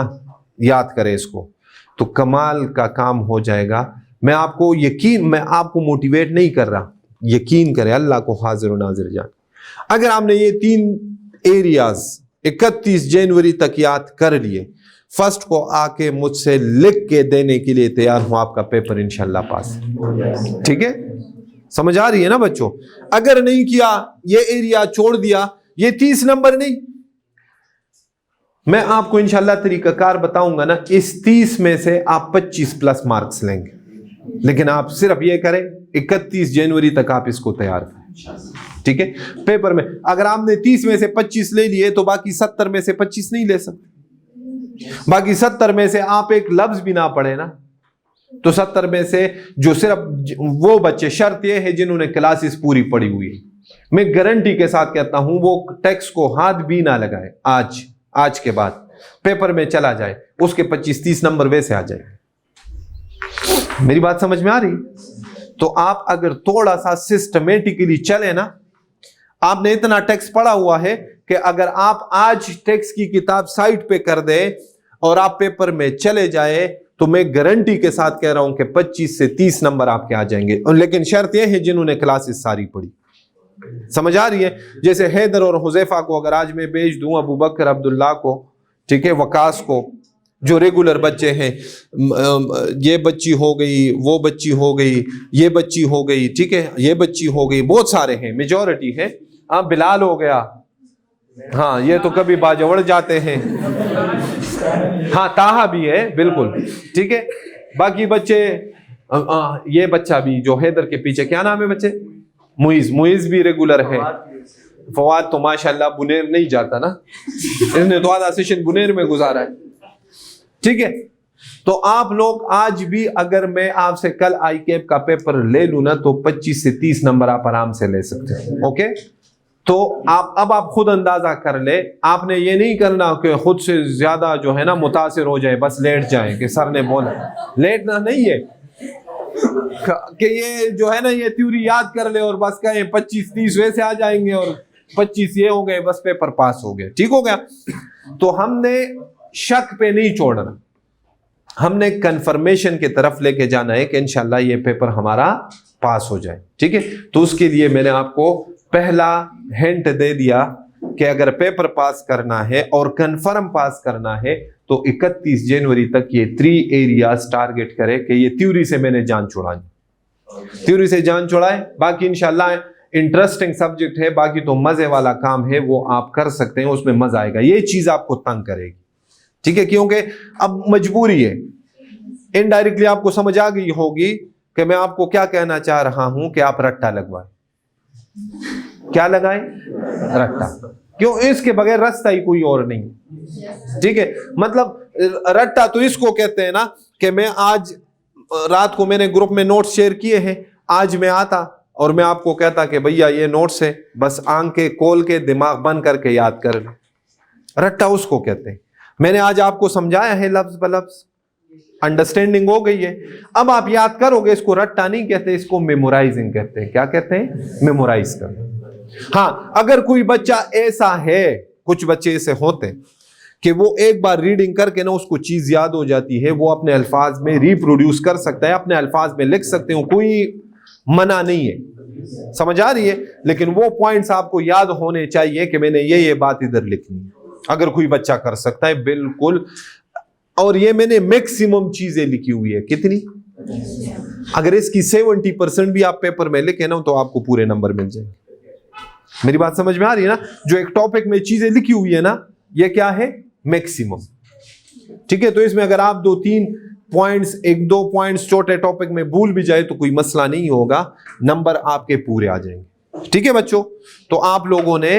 याद करें इसको, तो कमाल का काम हो जाएगा। मैं आपको मोटिवेट नहीं कर रहा, यकीन करें, अल्लाह को हाजिर और नाजिर जान। अगर आपने ये 3 एरियाज 31 जनवरी तक याद कर लिए, फर्स्ट को आके मुझसे लिख के देने के लिए तैयार हूं, आपका पेपर इंशाल्लाह पास। ठीक है, समझ आ रही है ना बच्चों? अगर नहीं किया, ये एरिया छोड़ दिया, ये 30 नंबर नहीं, मैं आपको इंशाल्लाह तरीकाकार बताऊंगा ना, इस 30 में से आप 25 प्लस मार्क्स लेंगे। लेकिन आप सिर्फ ये करें 31 जनवरी तक आप इसको तैयार करें। ठीक है, पेपर में अगर आपने 30 में से 25 ले लिए तो बाकी 70 में से 25 नहीं ले सकते। बाकी 70 में से आप एक लफ्ज भी ना पढ़े ना, तो 70 में से जो सिर्फ वो बच्चे, शर्त ये है जिन्होंने क्लासेस पूरी पढ़ी हुई है, मैं गारंटी के साथ कहता हूं वो टेक्स्ट को हाथ भी ना लगाए, आज के बाद पेपर में चला जाए, उसके 25-30 नंबर वैसे आ जाए। मेरी बात समझ में आ रही? तो आप अगर थोड़ा सा सिस्टमेटिकली चले ना, आपने इतना टेक्स्ट पढ़ा हुआ है कि अगर आप आज टेक्स्ट की किताब साइड पे कर दे और आप पेपर में चले जाए, तो मैं गारंटी के साथ कह रहा हूं कि 25 से 30 नंबर आपके आ जाएंगे। लेकिन शर्त यह है जिन्होंने क्लासेस सारी पढ़ी। समझ आ रही है? जैसे हैदर और हुजैफा को अगर आज मैं भेज दूं, अबू बकर, अब्दुल्ला को, ठीक है, वकास को, जो रेगुलर बच्चे हैं, ये बच्ची हो गई, वो बच्ची हो गई, ये बच्ची हो गई, ठीक है, ये बच्ची हो गई, बहुत सारे हैं, मेजॉरिटी है। हाँ, बिलाल हो गया, हाँ ये तो कभी बाजवड़ जाते हैं, हाँ ताहा भी है, बिल्कुल ठीक है। बाकी बच्चे, ये बच्चा भी जो हैदर के पीछे, क्या नाम है बच्चे, मुइज भी रेगुलर है। फवाद तो माशाल्लाह बुनेर नहीं जाता ना, इसने तो आधा सेशन बुनेर में गुजारा है। ठीक है, तो आप लोग आज भी, अगर मैं आपसे कल ICAP का पेपर ले लूं ना, तो 25 से 30 नंबर आप आराम से ले सकते हैं। ओके, तो आप खुद अंदाजा कर ले। आपने ये नहीं करना कि खुद से ज्यादा जो है ना मुतासिर हो जाए, बस लेट जाए कि सर ने बोला। लेटना नहीं है कि ये जो है ना ये थ्योरी याद कर ले और बस कहें 25-30 वैसे आ जाएंगे और 25 ये हो गए, बस पेपर पास हो गया, ठीक हो गया। तो हमने शक पे नहीं छोड़ना, हमने कंफर्मेशन की तरफ लेके जाना है कि इंशाल्लाह ये पेपर हमारा पास हो जाए। ठीक है, तो उसके लिए मैंने आपको पहला हिंट दे दिया कि अगर पेपर पास करना है और कंफर्म पास करना है तो 31 जनवरी तक ये 3 एरियाज टारगेट करे कि ये थ्योरी से मैंने जान छुड़ाई, थ्योरी से जान छुड़ाए। बाकी इंशाल्लाह इंटरेस्टिंग सब्जेक्ट है, बाकी तो मजे वाला काम है, वो आप कर सकते हैं, उसमें मजा आएगा। ये चीज आपको तंग करेगी, ठीक है, क्योंकि अब मजबूरी है। इनडायरेक्टली आपको समझ आ गई होगी कि मैं आपको क्या कहना चाह रहा हूं कि आप रट्टा लगवाएं। क्या लगाएं? रट्टा। क्यों? इसके बगैर रास्ता ही कोई और नहीं। ठीक है, मतलब रट्टा तो इसको कहते हैं ना कि मैं आज रात को मैंने ग्रुप में नोट्स शेयर किए हैं, आज मैं आता और मैं आपको कहता कि भैया ये नोट्स है, बस आंखें खोल के दिमाग बंद करके याद कर ले। रट्टा उसको कहते हैं। मैंने आज आपको समझाया है लफ्ज ब लफ्ज, अंडरस्टैंडिंग हो गई है। अब आप याद करोगे, इसको रट्टा नहीं कहते, इसको मेमोराइजिंग कहते हैं। क्या कहते हैं? मेमोराइज करना। हाँ, अगर कोई बच्चा ऐसा है, कुछ बच्चे ऐसे होते हैं कि वो एक बार रीडिंग करके ना उसको चीज याद हो जाती है, वो अपने अल्फाज में रिप्रोड्यूस कर सकता है, अपने अल्फाज में लिख सकते हो, कोई मना नहीं है। समझ आ रही है? लेकिन वो पॉइंट्स आपको याद होने चाहिए कि मैंने ये बात इधर लिखनी है। अगर कोई बच्चा कर सकता है, बिल्कुल। और ये मैंने मैक्सिमम चीजें लिखी हुई है। कितनी? अगर इसकी 70% भी आप पेपर में लिखे ना तो आपको पूरे नंबर मिल जाएंगे। मेरी बात समझ में आ रही है ना? जो एक टॉपिक में चीजें लिखी हुई है ना, ये क्या है? मैक्सिमम। ठीक है, तो इसमें अगर आप 2-3 पॉइंट्स, 1-2 पॉइंट्स छोटे टॉपिक में भूल भी जाए तो कोई मसला नहीं होगा, नंबर आपके पूरे आ जाएंगे। ठीक है बच्चों, तो आप लोगों ने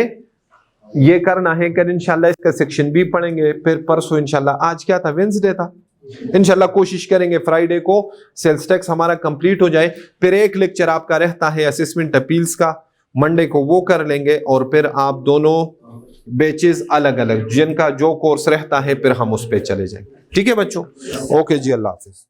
ये करना है। कल इंशाल्लाह इसका सेक्शन भी पढ़ेंगे, फिर परसों इंशाल्लाह, आज क्या था? वेडनेसडे था। इंशाल्लाह कोशिश करेंगे फ्राइडे को सेल्स टैक्स हमारा कंप्लीट हो जाए। फिर एक लेक्चर आपका रहता है असेसमेंट अपील्स का, मंडे को वो कर लेंगे और फिर आप दोनों बैचेस अलग अलग जिनका जो कोर्स रहता है फिर हम उस पर चले जाएंगे। ठीक है बच्चों, ओके जी, अल्लाह हाफिज।